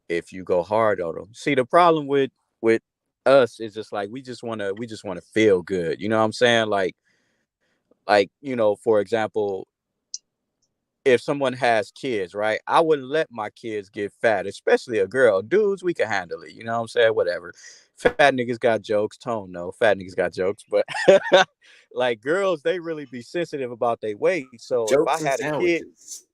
if you go hard on them. See, the problem with us is just like we just wanna feel good. You know what I'm saying? Like for example, if someone has kids, right? I wouldn't let my kids get fat, especially a girl. Dudes, we can handle it. You know what I'm saying? Whatever. Fat niggas got jokes. Tone, no. Fat niggas got jokes. But like girls, they really be sensitive about their weight. So if I Jokes and had a kid, sandwiches.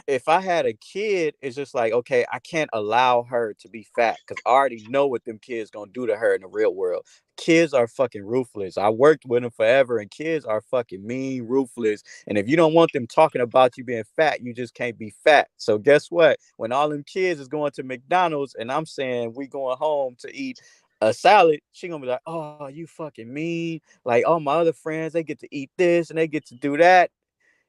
if I had a kid, it's just like, okay, I can't allow her to be fat because I already know what them kids gonna do to her in the real world. Kids are fucking ruthless. I worked with them forever, and kids are fucking mean, ruthless. And if you don't want them talking about you being fat, you just can't be fat. So guess what? When all them kids is going to McDonald's, and I'm saying we going home to eat a salad, she gonna be like, "Oh, you fucking mean? Like all my other friends, they get to eat this and they get to do that."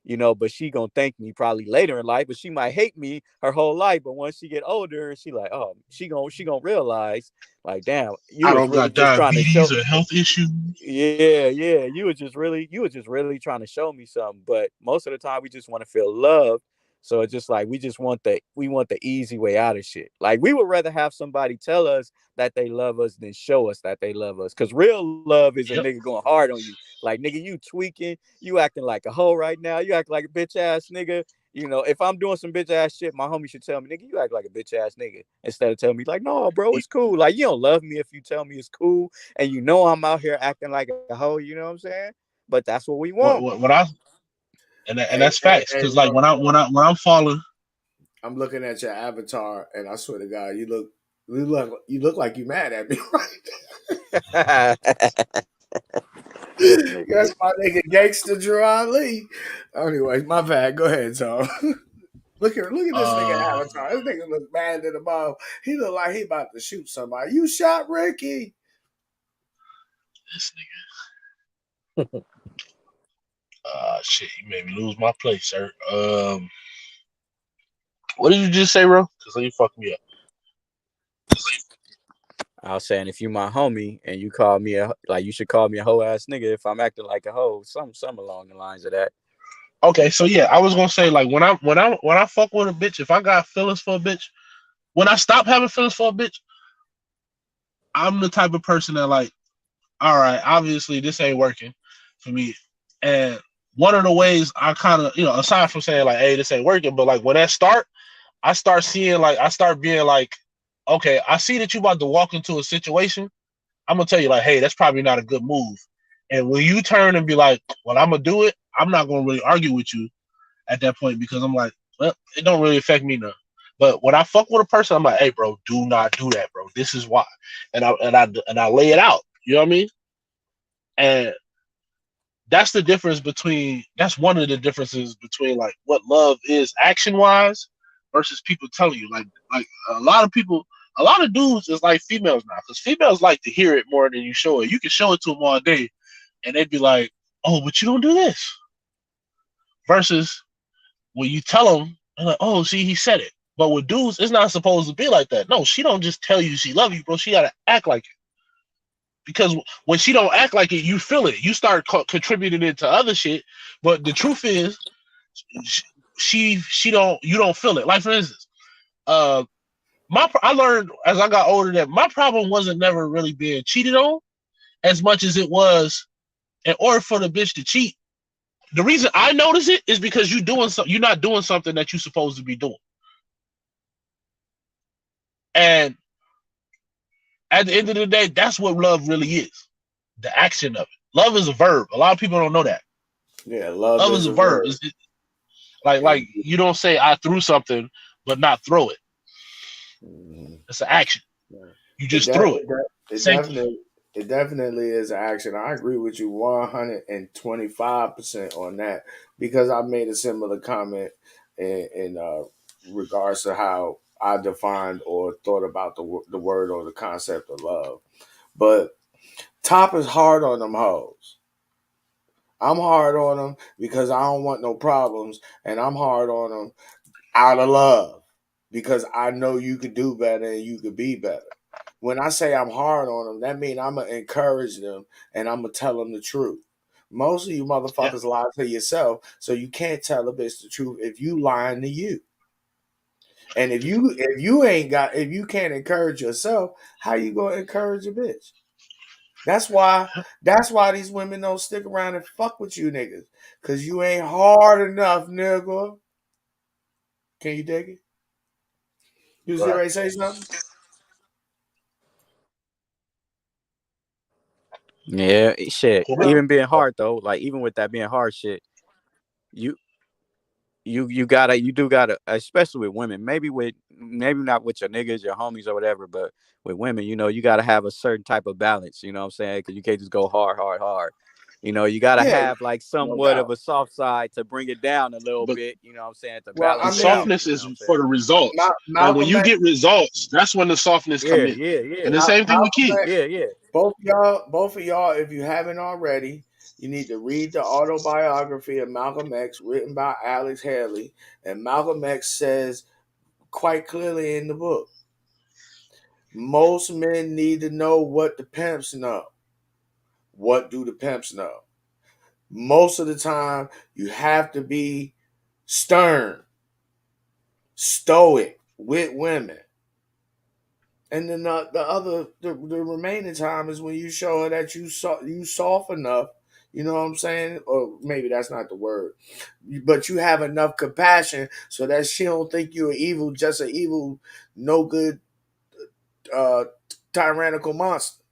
But she gonna thank me probably later in life, but she might hate me her whole life. But once she get older, she like, oh, she gonna realize, like, damn, you I was don't really got just trying to diabetes show. or health issues. Yeah. You was just really trying to show me something. But most of the time we just want to feel loved. So it's just like we want the easy way out of shit. Like we would rather have somebody tell us that they love us than show us that they love us. Cause real love is a Yep. nigga going hard on you. Like nigga, you tweaking, you acting like a hoe right now. You act like a bitch ass nigga. If I'm doing some bitch ass shit, my homie should tell me, nigga, you act like a bitch ass nigga. Instead of telling me, like, no, bro, it's cool. Like, you don't love me if you tell me it's cool and I'm out here acting like a hoe, you know what I'm saying? But that's what we want. What I and Hey, that's hey, facts. hey, Cause like bro. when I'm falling, I'm looking at your avatar, and I swear to God, you look like you mad at me, right? That's my nigga Gangster Gerard Lee. Anyways, my bad. Go ahead, Tom. Look at this nigga uh, avatar. This nigga look bad to the ball. He look like he about to shoot somebody. You shot Ricky. this nigga, shit, you made me lose my place, sir. What did you just say, bro? Cause you fucked me up. I was saying, if you my homie and you call me you should call me a hoe ass nigga if I'm acting like a hoe. Some along the lines of that. Okay, so yeah, I was gonna say like when I fuck with a bitch, if I got feelings for a bitch, when I stop having feelings for a bitch, I'm the type of person that like, all right, obviously this ain't working for me. And one of the ways I kind of, aside from saying like, hey, this ain't working, but like when that start, I start being like, okay, I see that you about to walk into a situation. I'm gonna tell you like, hey, that's probably not a good move. And when you turn and be like, well, I'm gonna do it, I'm not gonna really argue with you at that point because I'm like, well, it don't really affect me now. But when I fuck with a person, I'm like, hey, bro, do not do that, bro. This is why, and I lay it out. You know what I mean? And that's one of the differences between like what love is action wise versus people telling you like a lot of people, a lot of dudes is like females now because females like to hear it more than you show it. You can show it to them all day, and they'd be like, oh, but you don't do this. Versus when you tell them, they're like, oh, see, he said it. But with dudes, it's not supposed to be like that. No, she don't just tell you she love you, bro. She gotta act like it. Because when she don't act like it, you feel it. You start contributing it to other shit. But the truth is, she don't. You don't feel it. Like for instance, uh, I learned as I got older that my problem wasn't never really being cheated on as much as it was in order for the bitch to cheat. The reason I notice it is because you're not doing something that you're supposed to be doing. And at the end of the day, that's what love really is. The action of it. Love is a verb. A lot of people don't know that. Yeah, love Love is is a a verb. verb. Like you don't say I threw something, but not throw it. Mhm. It's an action. Yeah. You It, just de- threw it. it, de- it Same thing. definitely it definitely is an action. I agree with you 125% on that because I made a similar comment in regards to how I defined or thought about the word or the concept of love. But Top is hard on them hoes. I'm hard on them because I don't want no problems, and I'm hard on them out of love because I know you could do better and you could be better. when I say I'm hard on them, that means I'm going to encourage them and I'm going to tell them the truth. Most of you Yeah. motherfuckers lie to yourself, so you can't tell a bitch the truth if you lying to you. And if you can't encourage yourself, how you gonna encourage a bitch? That's why these women don't stick around and fuck with you niggas. Cause you ain't hard enough, nigga. Can you dig it? You was Right. ready to say something? Yeah, shit. Well, Even being oh, hard though, like even with that being hard shit, you you do gotta, especially with women, maybe not with your niggas, your homies or whatever, but with women, you gotta have a certain type of balance, you know what I'm saying? Because you can't just go hard, hard, hard. You gotta Yeah, have like no somewhat of doubt. a soft side to bring it down a little but bit, you know what I'm saying, to Well, the I balance it mean, out, softness you know is what I'm saying? for the results. Like when Malcolm you X, get results, that's when the softness come Yeah, in. yeah, And yeah, the same thing with Malcolm kids. X, yeah, yeah. both of y'all, if you haven't already, you need to read the autobiography of Malcolm X written by Alex Haley. And Malcolm X says quite clearly in the book, most men need to know what the pimps know. What do the pimps know? Most of the time, you have to be stern, stoic with women. And then the remaining time is when you show her that you soft enough, you know what I'm saying? Or maybe that's not the word, but you have enough compassion so that she don't think you're evil, just an evil, no good, uh, tyrannical monster.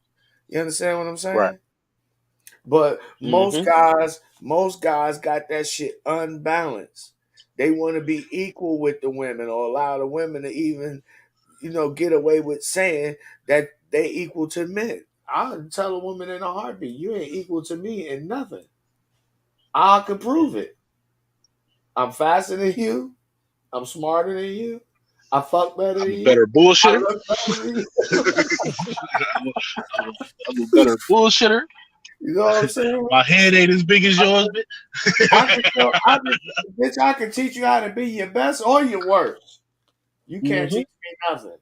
You understand what I'm Right. saying? But Mm-hmm. most guys got that shit unbalanced. They want to be equal with the women or allow the women to even, get away with saying that they equal to men. I'll tell a woman in a heartbeat, you ain't equal to me in nothing. I can prove it. I'm faster than you. I'm smarter than you. I fuck better I'm than a you. better I bullshitter. look better than you. I'm a, I'm a, I'm a better bullshitter. You know what I'm saying? My head ain't as big as yours, I can bitch. show, bitch, I can teach you how to be your best or your worst. You can't Mm-hmm. teach me nothing.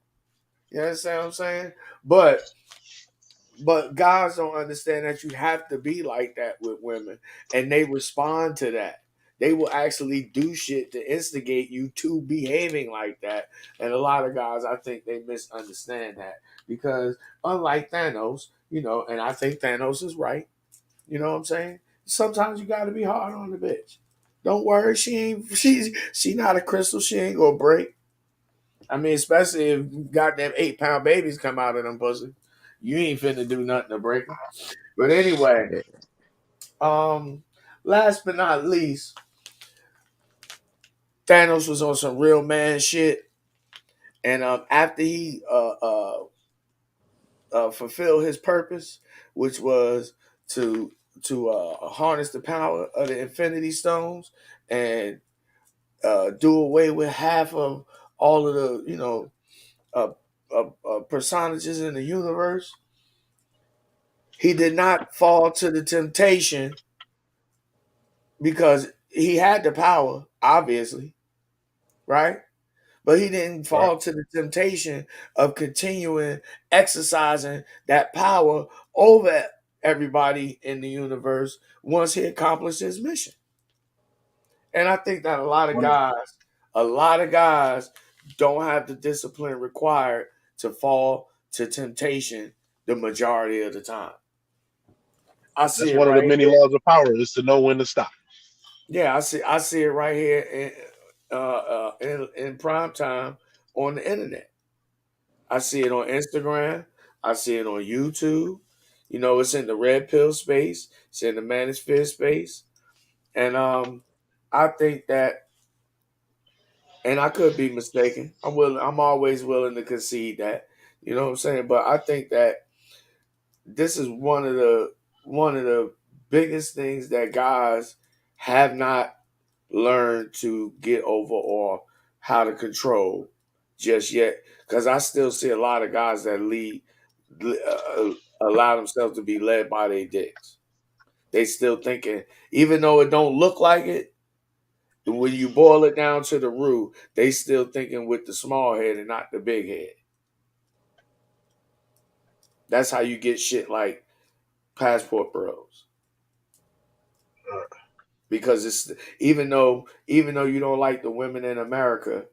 You understand what I'm saying? But guys don't understand that you have to be like that with women, and they respond to that. They will actually do shit to instigate you to behaving like that. And a lot of guys, I think they misunderstand that because unlike Thanos, and I think Thanos is right. You know what I'm saying? Sometimes you got to be hard on the bitch. Don't worry, she not a crystal. She ain't gonna break. I mean, especially if goddamn 8-pound babies come out of them pussy, you ain't finna do nothing to break them. But anyway, Yeah. um, last but not least, Thanos was on some real man shit, and after he fulfilled his purpose, which was to harness the power of the Infinity Stones and do away with half of all of the uh, personages in the universe. He did not fall to the temptation because he had the power, obviously, right? But he didn't Right. fall to the temptation of continuing exercising that power over everybody in the universe once he accomplished his mission. And I think that a lot of guys don't have the discipline required to fall to temptation the majority of the time. I see That's it one of the right many here. laws of power is to know when to stop. Yeah, I see it right here in prime time on the internet. I see it on Instagram. I see it on YouTube. It's in the red pill space. It's in the manosphere space, and I think that, and I could be mistaken. I'm always willing to concede that. You know what I'm saying? But I think that this is one of the biggest things that guys have not learned to get over or how to control just yet. Because I still see a lot of guys that allow themselves to be led by their dicks. They still thinking, even though it don't look like it, when you boil it down to the root, they still thinking with the small head and not the big head. That's how you get shit like passport bros. Because it's even though you don't like the women in America,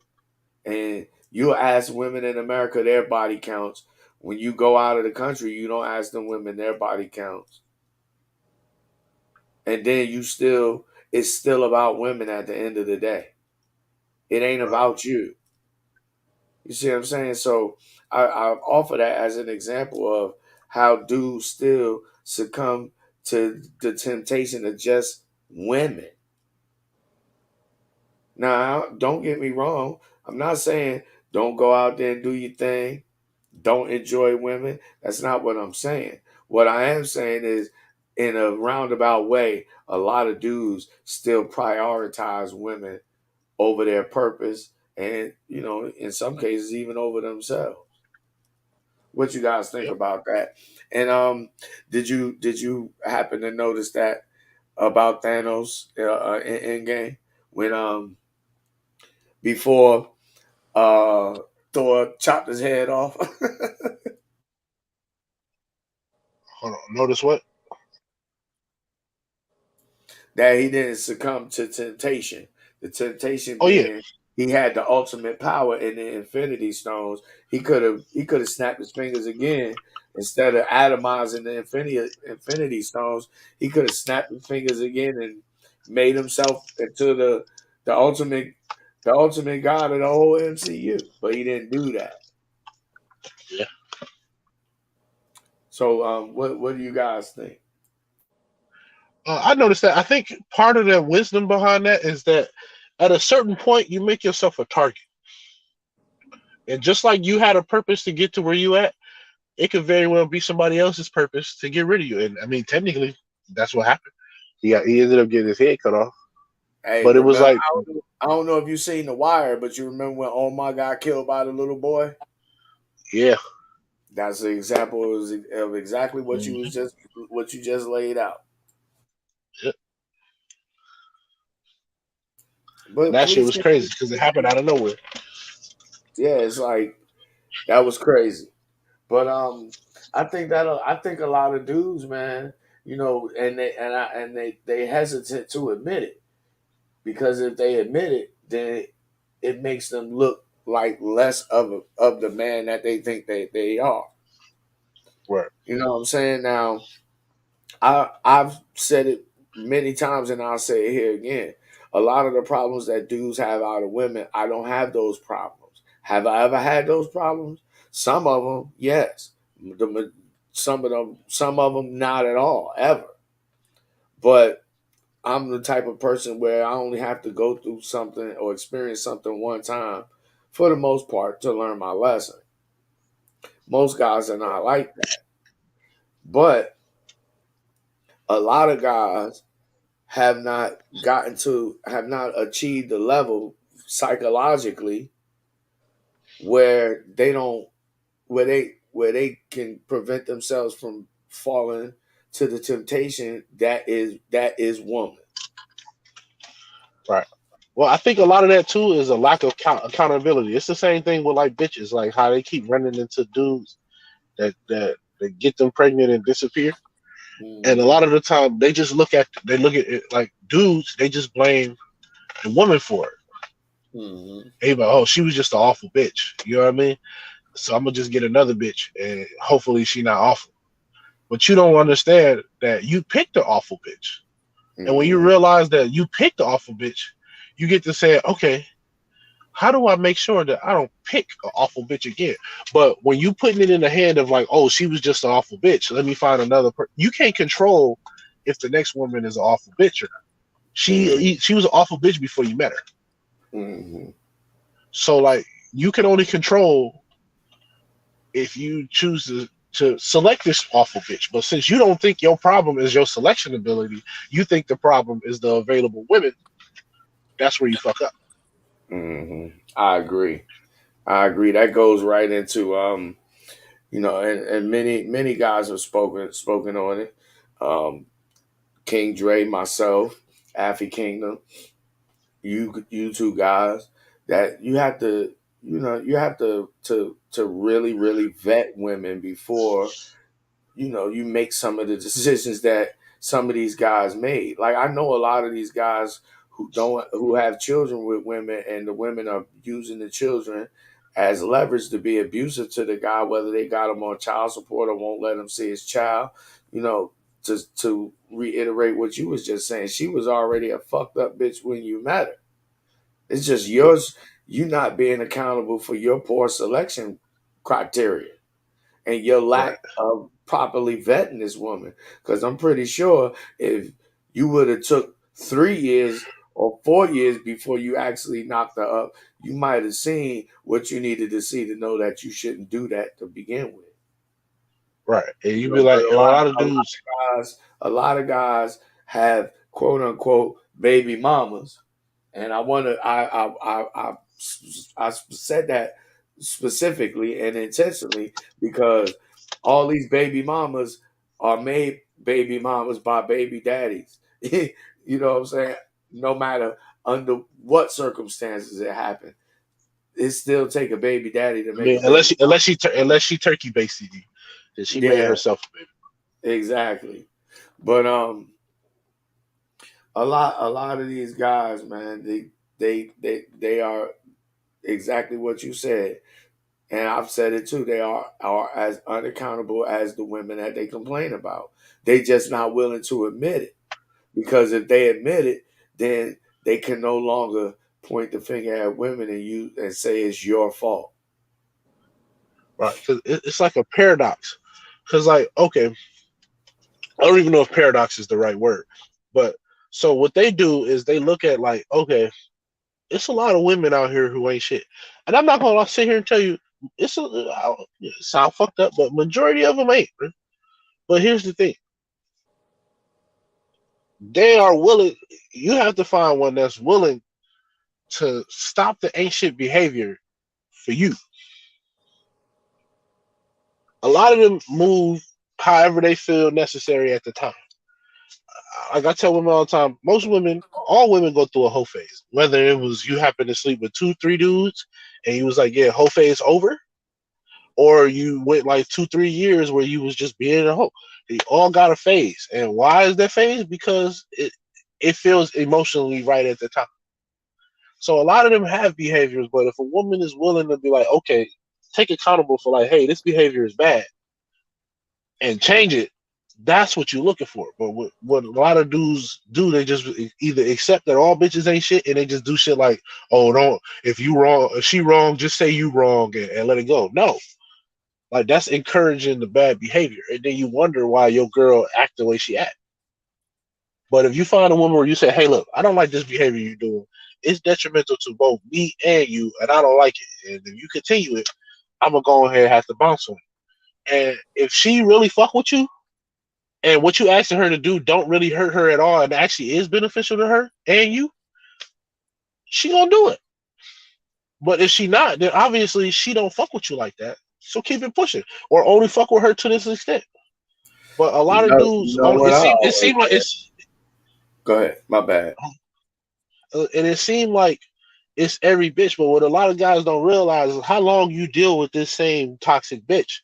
and you ask women in America their body counts, when you go out of the country, you don't ask them women their body counts, and then it's still about women at the end of the day. It ain't about you. You see what I'm saying? So I offer that as an example of how dudes still succumb to the temptation of just women. Now, don't get me wrong. I'm not saying don't go out there and do your thing. Don't enjoy women. That's not what I'm saying. What I am saying is, in a roundabout way, a lot of dudes still prioritize women over their purpose, and in some cases, even over themselves. What you guys think Yep. about that? And did you happen to notice that about Thanos in game when before Thor chopped his head off? Hold on. Notice what? That he didn't succumb to temptation. The temptation Oh yeah, being he had the ultimate power in the Infinity Stones. He could have snapped his fingers again instead of atomizing the Infinity Stones. He could have snapped his fingers again and made himself into the ultimate the ultimate god of the whole MCU. But he didn't do that. yeah. So what do you guys think? I noticed that. I think part of the wisdom behind that is that at a certain point you make yourself a target, and just like you had a purpose to get to where you at, it could very well be somebody else's purpose to get rid of you. And I mean, technically, that's what happened. He ended up getting his head cut off, Hey, but it was remember, like, I don't know if you seen The Wire, but you remember when Omar got killed by the little boy? yeah, That's an example of exactly mhm, what you just laid out. yeah. And But that shit please, was crazy because it happened out of nowhere. yeah, it's like that was crazy. But I think a lot of dudes, man, and they hesitant to admit it, because if they admit it, then it makes them look like less of the man that they think they are. Right, You know what I'm saying? Now, I've said it many times, and I'll say it here again. A lot of the problems that dudes have out of women, I don't have those problems. Have I ever had those problems? Some of them, yes. Some of them, not at all, ever. But I'm the type of person where I only have to go through something or experience something one time, for the most part, to learn my lesson. Most guys are not like that, but a lot of guys have not achieved the level psychologically where they don't where they can prevent themselves from falling to the temptation that is woman. right. Well, I think a lot of that too is a lack of accountability. It's the same thing with like bitches, like how they keep running into dudes that get them pregnant and disappear. And a Mm-hmm. lot of the time, they look at it like dudes. They just blame the woman for it. Mm-hmm. They like, oh, she was just an awful bitch. You know what I mean? So I'm gonna just get another bitch, and hopefully she not awful. But you don't understand that you picked the awful bitch. And when you Mm-hmm. realize that you picked the awful bitch, you get to say, okay, how do I make sure that I don't pick an awful bitch again? But when you putting it in the hand of like, oh, she was just an awful bitch, let me find another person. You can't control if the next woman is an awful bitch or not. She was an awful bitch before you met her. Mm-hmm. So like you can only control if you choose to select this awful bitch. But since you don't think your problem is your selection ability, you think the problem is the available women. That's where you fuck up. Mm-hmm. I agree. I agree. That goes right into and many guys have spoken on it. King Dre, myself, Affy Kingdom, you two guys, that you have to really really vet women before you make some of the decisions that some of these guys made. Like I know a lot of these guys who have children with women, and the women are using the children as leverage to be abusive to the guy, whether they got him on child support or won't let him see his child. You know, to reiterate what you was just saying, she was already a fucked up bitch when you met her. It's just you not being accountable for your poor selection criteria and your Right. lack of properly vetting this woman. Because I'm pretty sure if you would have took 3 years or 4 years before you actually knocked her up, you might have seen what you needed to see to know that you shouldn't do that to begin with. Right. And you be But like, and a lot of dudes. a lot of guys have quote unquote baby mamas, and I said that specifically and intentionally because all these baby mamas are made baby mamas by baby daddies. You know what I'm saying? No matter under what circumstances it happened, it still take a baby daddy to I make a mean, baby. unless she turkey basted you, then she made Yeah, herself a baby. exactly. But a lot of these guys, man, they are exactly what you said, and I've said it too. They are as unaccountable as the women that they complain about. They just not willing to admit it, because if they admit it, then they can no longer point the finger at women and say it's your fault. Right. Because it's like a paradox. Because, like, okay, I don't even know if paradox is the right word. But so what they do is they look at, like, okay, it's a lot of women out here who ain't shit. And I'm not going to sit here and tell you, it sound fucked up, but majority of them ain't. Right? But here's the thing. They are willing, you have to find one that's willing to stop the ain't shit behavior for you. A lot of them move however they feel necessary at the time. Like I tell women all the time, all women go through a hoe phase. Whether it was you happen to sleep with 2, 3 dudes and you was like, yeah, hoe phase over, or you went like 2, 3 years where you was just being a hoe. They all got a phase. And why is that phase? Because it feels emotionally right at the time. So a lot of them have behaviors, but if a woman is willing to be like, okay, take accountable for like, hey, this behavior is bad and change it, that's what you're looking for. But what a lot of dudes do, they just either accept that all bitches ain't shit and they just do shit like, oh, don't, if you wrong, if she wrong, just say you wrong and let it go. No, like that's encouraging the bad behavior. And then you wonder why your girl act the way she act. But if you find a woman where you say, hey, look, I don't like this behavior you're doing. It's detrimental to both me and you, and I don't like it. And if you continue it, I'm gonna go ahead and have to bounce on it. And if she really fuck with you, and what you asking her to do don't really hurt her at all, and actually is beneficial to her and you, she gonna do it. But if she not, then obviously she don't fuck with you like that. So keep it pushing, or only fuck with her to this extent. But a lot of You dudes, know what I it always seemed like say? Go ahead, my bad. and it seemed like it's every bitch. But what a lot of guys don't realize is how long you deal with this same toxic bitch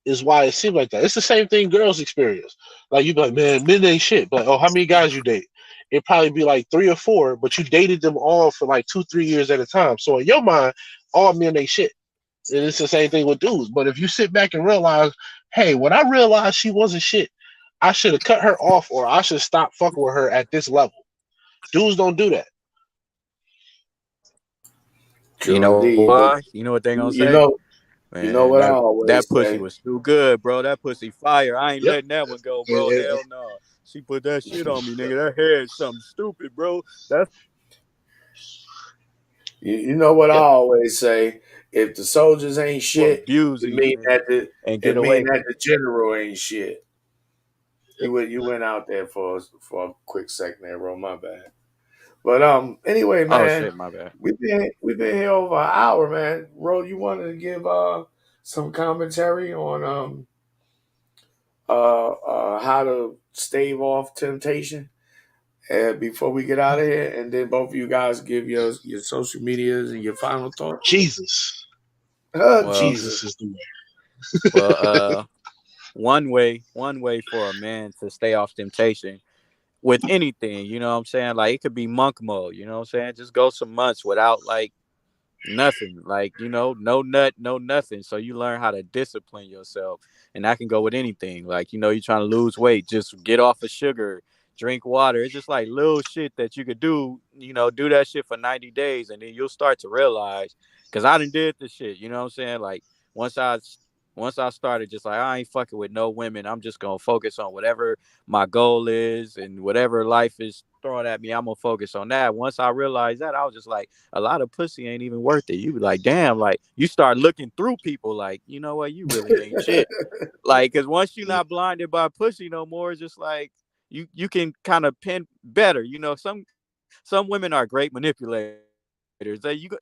is why it seems like that. It's the same thing girls experience. Like you be like, man, men ain't shit. But oh, how many guys you date? It'd probably be like 3 or 4, but you dated them all for like 2, 3 years at a time. So in your mind, all men ain't shit. And it's the same thing with dudes. But if you sit back and realize, hey, when I realized she wasn't shit, I should have cut her off, or I should stop fucking with her at this level. Dudes don't do that. You True know indeed. But why? You know what they gonna you say? know, you know Man, what I that always pussy say. was too good, bro. That pussy fire. I ain't Yep. letting that one go, And, bro. Hell no. She put that shit on me, nigga. That hair is something stupid, bro. That's You know what I yep. always say. If the soldiers ain't for shit, abusing you and it get mean away that with the general ain't shit. Yep. You went out there for a quick second there, bro. My bad. But anyway, Oh man, shit, my bad. we've been here over an hour, man. Ro, you wanted to give some commentary on how to stave off temptation before we get out of here, and then both of you guys give your social medias and your final thoughts. Jesus. Well, Jesus. Jesus is the way. well, one way for a man to stay off temptation with anything, you know what I'm saying? Like, it could be monk mode, you know what I'm saying? Just go some months without like nothing, like, no nut, no nothing. So you learn how to discipline yourself, and that can go with anything. Like, you're trying to lose weight, just get off of sugar, drink water. It's just like little shit that you could do. Do that shit for 90 days, and then you'll start to realize. Because I done did this shit, you know what I'm saying? Like, once I once I started, just like, I ain't fucking with no women. I'm just gonna focus on whatever my goal is, and whatever life is throwing at me, I'm gonna focus on that. Once I realized that, I was just like, a lot of pussy ain't even worth it. You be like, damn, like, you start looking through people, like, you know what, you really ain't shit. Like, because once you're not blinded by pussy no more, it's just like, you can kind of pin better. Some women are great manipulators.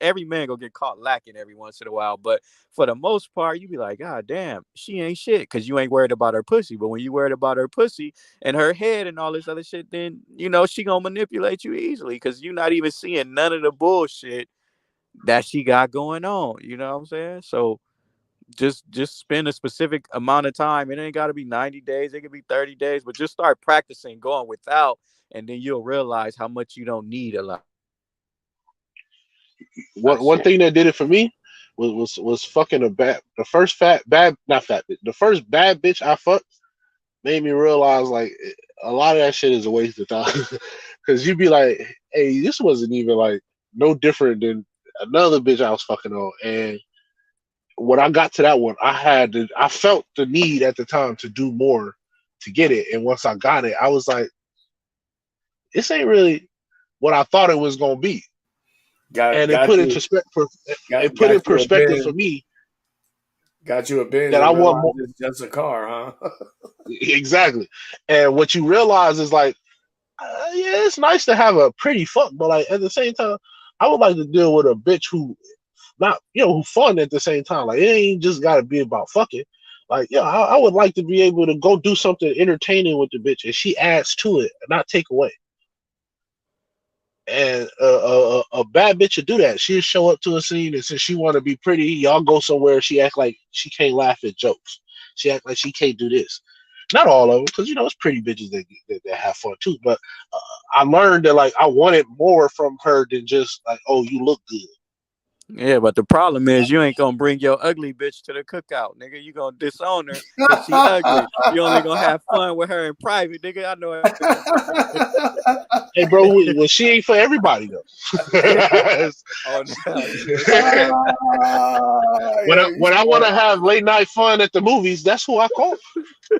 Every man gonna get caught lacking every once in a while, but for the most part, you be like, God damn, she ain't shit, because you ain't worried about her pussy. But when you worried about her pussy and her head and all this other shit, then she gonna manipulate you easily, because you're not even seeing none of the bullshit that she got going on. You know what I'm saying? So just spend a specific amount of time. It ain't got to be 90 days. It could be 30 days, but just start practicing going without, and then you'll realize how much you don't need a lot of shit. One thing that did it for me was fucking the first the first bad bitch I fucked made me realize, like, a lot of that shit is a waste of time. Because you'd be like, hey, this wasn't even like no different than another bitch I was fucking on. And when I got to that one, I felt the need at the time to do more to get it. And once I got it, I was like, this ain't really what I thought it was gonna be. Got And it got put you in got you a perspective for Benz. me Got you a Benz that I and want realized more. it's just a car, huh? Exactly. And what you realize is, like, yeah, it's nice to have a pretty fuck, but, like, at the same time, I would like to deal with a bitch who not, who fun at the same time. Like, it ain't just gotta be about fucking. Like, yeah, I would like to be able to go do something entertaining with the bitch, and she adds to it, not take away. And a bad bitch would do that. She'll show up to a scene, and since she want to be pretty, y'all go somewhere. She act like she can't laugh at jokes. She act like she can't do this. Not all of them, because it's pretty bitches that have fun too. But I learned that, like, I wanted more from her than just like, oh, you look good. Yeah, but the problem is, you ain't gonna bring your ugly bitch to the cookout, nigga. You gonna disown her because she ugly. You only gonna have fun with her in private, nigga. I know everything. Hey, bro, well, she ain't for everybody though. Oh no, yeah. When I want to have late night fun at the movies, that's who I call.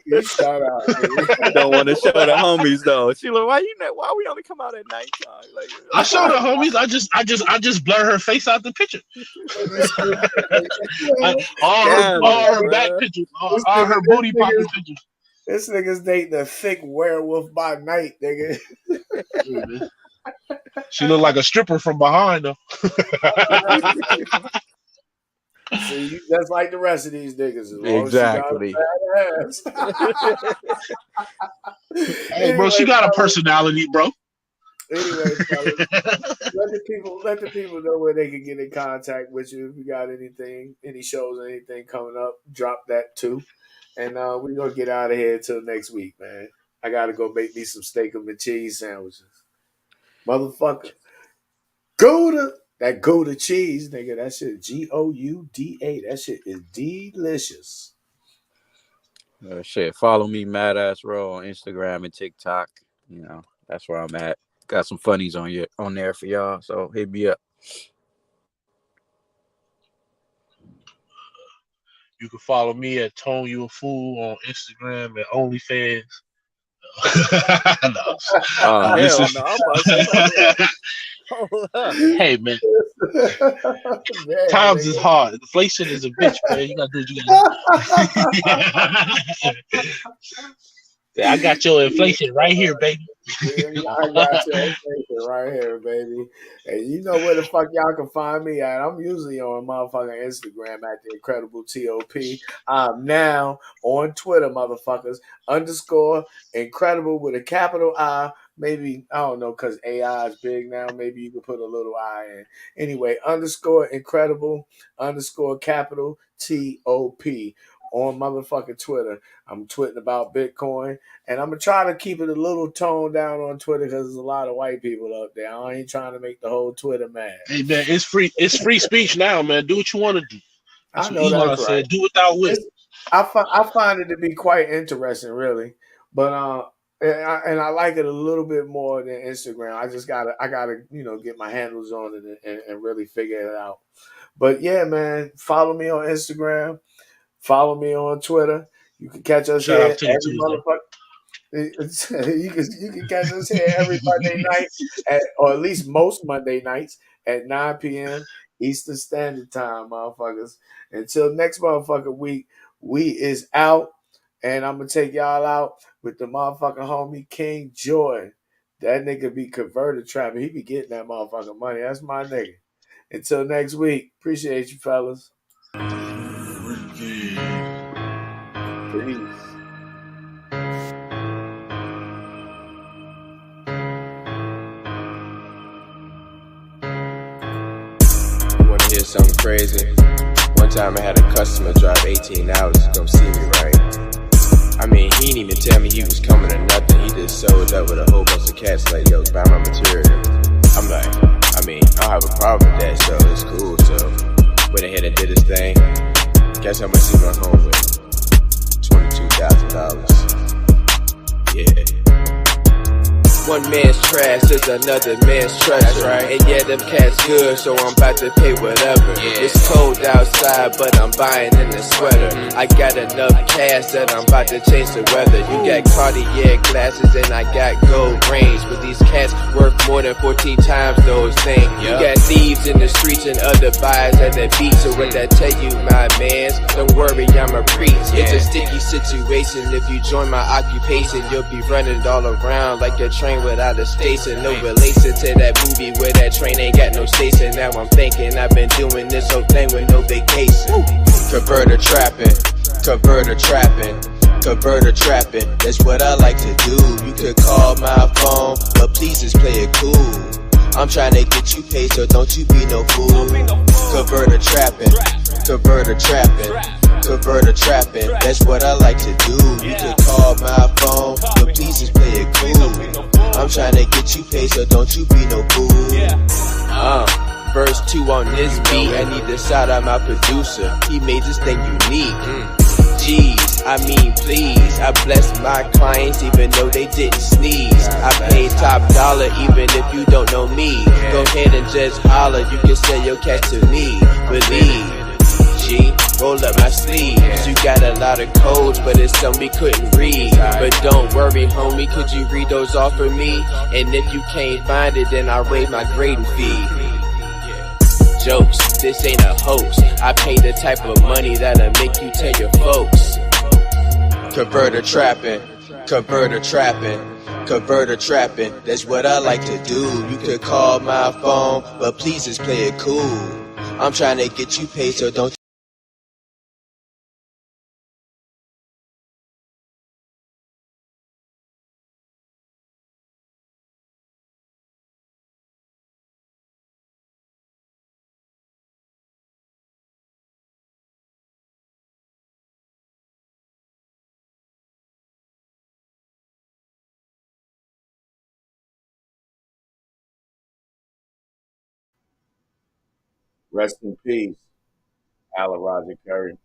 You shout out, nigga. You don't want to show the homies though. She like, why we only come out at nighttime? Like, I show the homies. I just blur her face out the picture. damn it, All her back bro. pictures, all her booty popping pictures. This nigga's dating a thick werewolf by night, nigga. She look like a stripper from behind though. See, you just like the rest of these niggas, as long as she got a Exactly. fat ass. Hey, bro, she got a personality, bro. Anyway, fellas, let the people know where they can get in contact with you. If you got anything, any shows, or anything coming up, drop that too. And we're gonna get out of here until next week, man. I gotta go make me some steak and cheese sandwiches. Motherfucker. Gouda cheese, nigga. That shit Gouda. That shit is delicious. Shit, follow me, Mad Ass Row, on Instagram and TikTok. That's where I'm at. Got some funnies on there for y'all. So hit me up. You can follow me at Tone You a Fool on Instagram and OnlyFans. No, this Hell is. no! I'm about to say, hold up, hold up. Hey, man, Man, times is nigga. hard. Inflation is a bitch, man. You gotta do what you gotta do. I got your inflation right here, baby. I got your information right here, baby. And you know where the fuck y'all can find me at. I'm usually on motherfucking Instagram at the incredible T.O.P. I'm now on Twitter, motherfuckers, underscore incredible with a capital I. Maybe, I don't know, because AI is big now. Maybe you can put a little I in. Anyway, underscore incredible, underscore capital T.O.P. on motherfucking Twitter. I'm tweeting about Bitcoin, and I'm gonna try to keep it a little toned down on Twitter because there's a lot of white people up there. I ain't trying to make the whole Twitter mad. Hey man, it's free. It's free speech now, man. Do what you want to do. That's I what know Elon that's right. said. Do without wit. I find it to be quite interesting, really, but and I like it a little bit more than Instagram. I gotta get my handles on it and really figure it out. But yeah, man, follow me on Instagram. Follow me on Twitter. You can catch us Shout out here to the every Tuesday. motherfucker. You can catch us here every Monday night, or at least most Monday nights at 9 p.m. Eastern Standard Time, motherfuckers. Until next motherfucking week, we is out, and I'm gonna take y'all out with the motherfucking homie King Joy. That nigga be converted trapping. He be getting that motherfucking money. That's my nigga. Until next week, appreciate you, fellas. Peace. Wanna hear something crazy? One time I had a customer drive 18 hours to come see me, right? I mean, he didn't even tell me he was coming or nothing. He just showed up with a whole bunch of cats like, yo, buy my material. I'm like, I mean, I don't have a problem with that, so it's cool. So went ahead and did his thing. Guess how much he went home with? $22,000. Yeah. One man's trash is another man's treasure. That's right. And yeah, them cats good, so I'm about to pay whatever. Yeah. It's cold outside, but I'm buying in a sweater. I got enough cash that I'm about to change the weather. You got Cartier glasses and I got gold rings, but these cats worth more than 14 times those things. Yep. You got thieves in the streets and other buyers at the beach. So what I tell you, my mans, don't worry, I'ma preach. Yeah. It's a sticky situation. If you join my occupation, you'll be running all around like a train without a station. No relation to that movie where that train ain't got no station. Now I'm thinking I've been doing this whole thing with no vacation. Converter trapping, converter trapping, converter trapping. That's what I like to do. You could call my phone, but please just play it cool. I'm trying to get you paid, so don't you be no fool. Converter trapping, converter trapping, converter trapping. That's what I like to do. You could call my phone, but please just play it cool. I'm trying to get you paid, so don't you be no fool. Verse 2 on this beat, I need to shout out my producer. He made this thing unique. Jeez, I mean please, I bless my clients even though they didn't sneeze. I paid top dollar even if you don't know me. Go ahead and just holler, you can sell your cat to me. Believe, G, roll up my sleeves. You got a lot of codes, but it's some we couldn't read. But don't worry, homie, could you read those off for me? And if you can't find it, then I'll waive my grading fee. Jokes, this ain't a hoax. I pay the type of money that'll make you tell your folks. Converter trapping, converter trapping, converter trapping. That's what I like to do. You could call my phone, but please just play it cool. I'm trying to get you paid, so don't Rest in peace, Alan Roger Curry.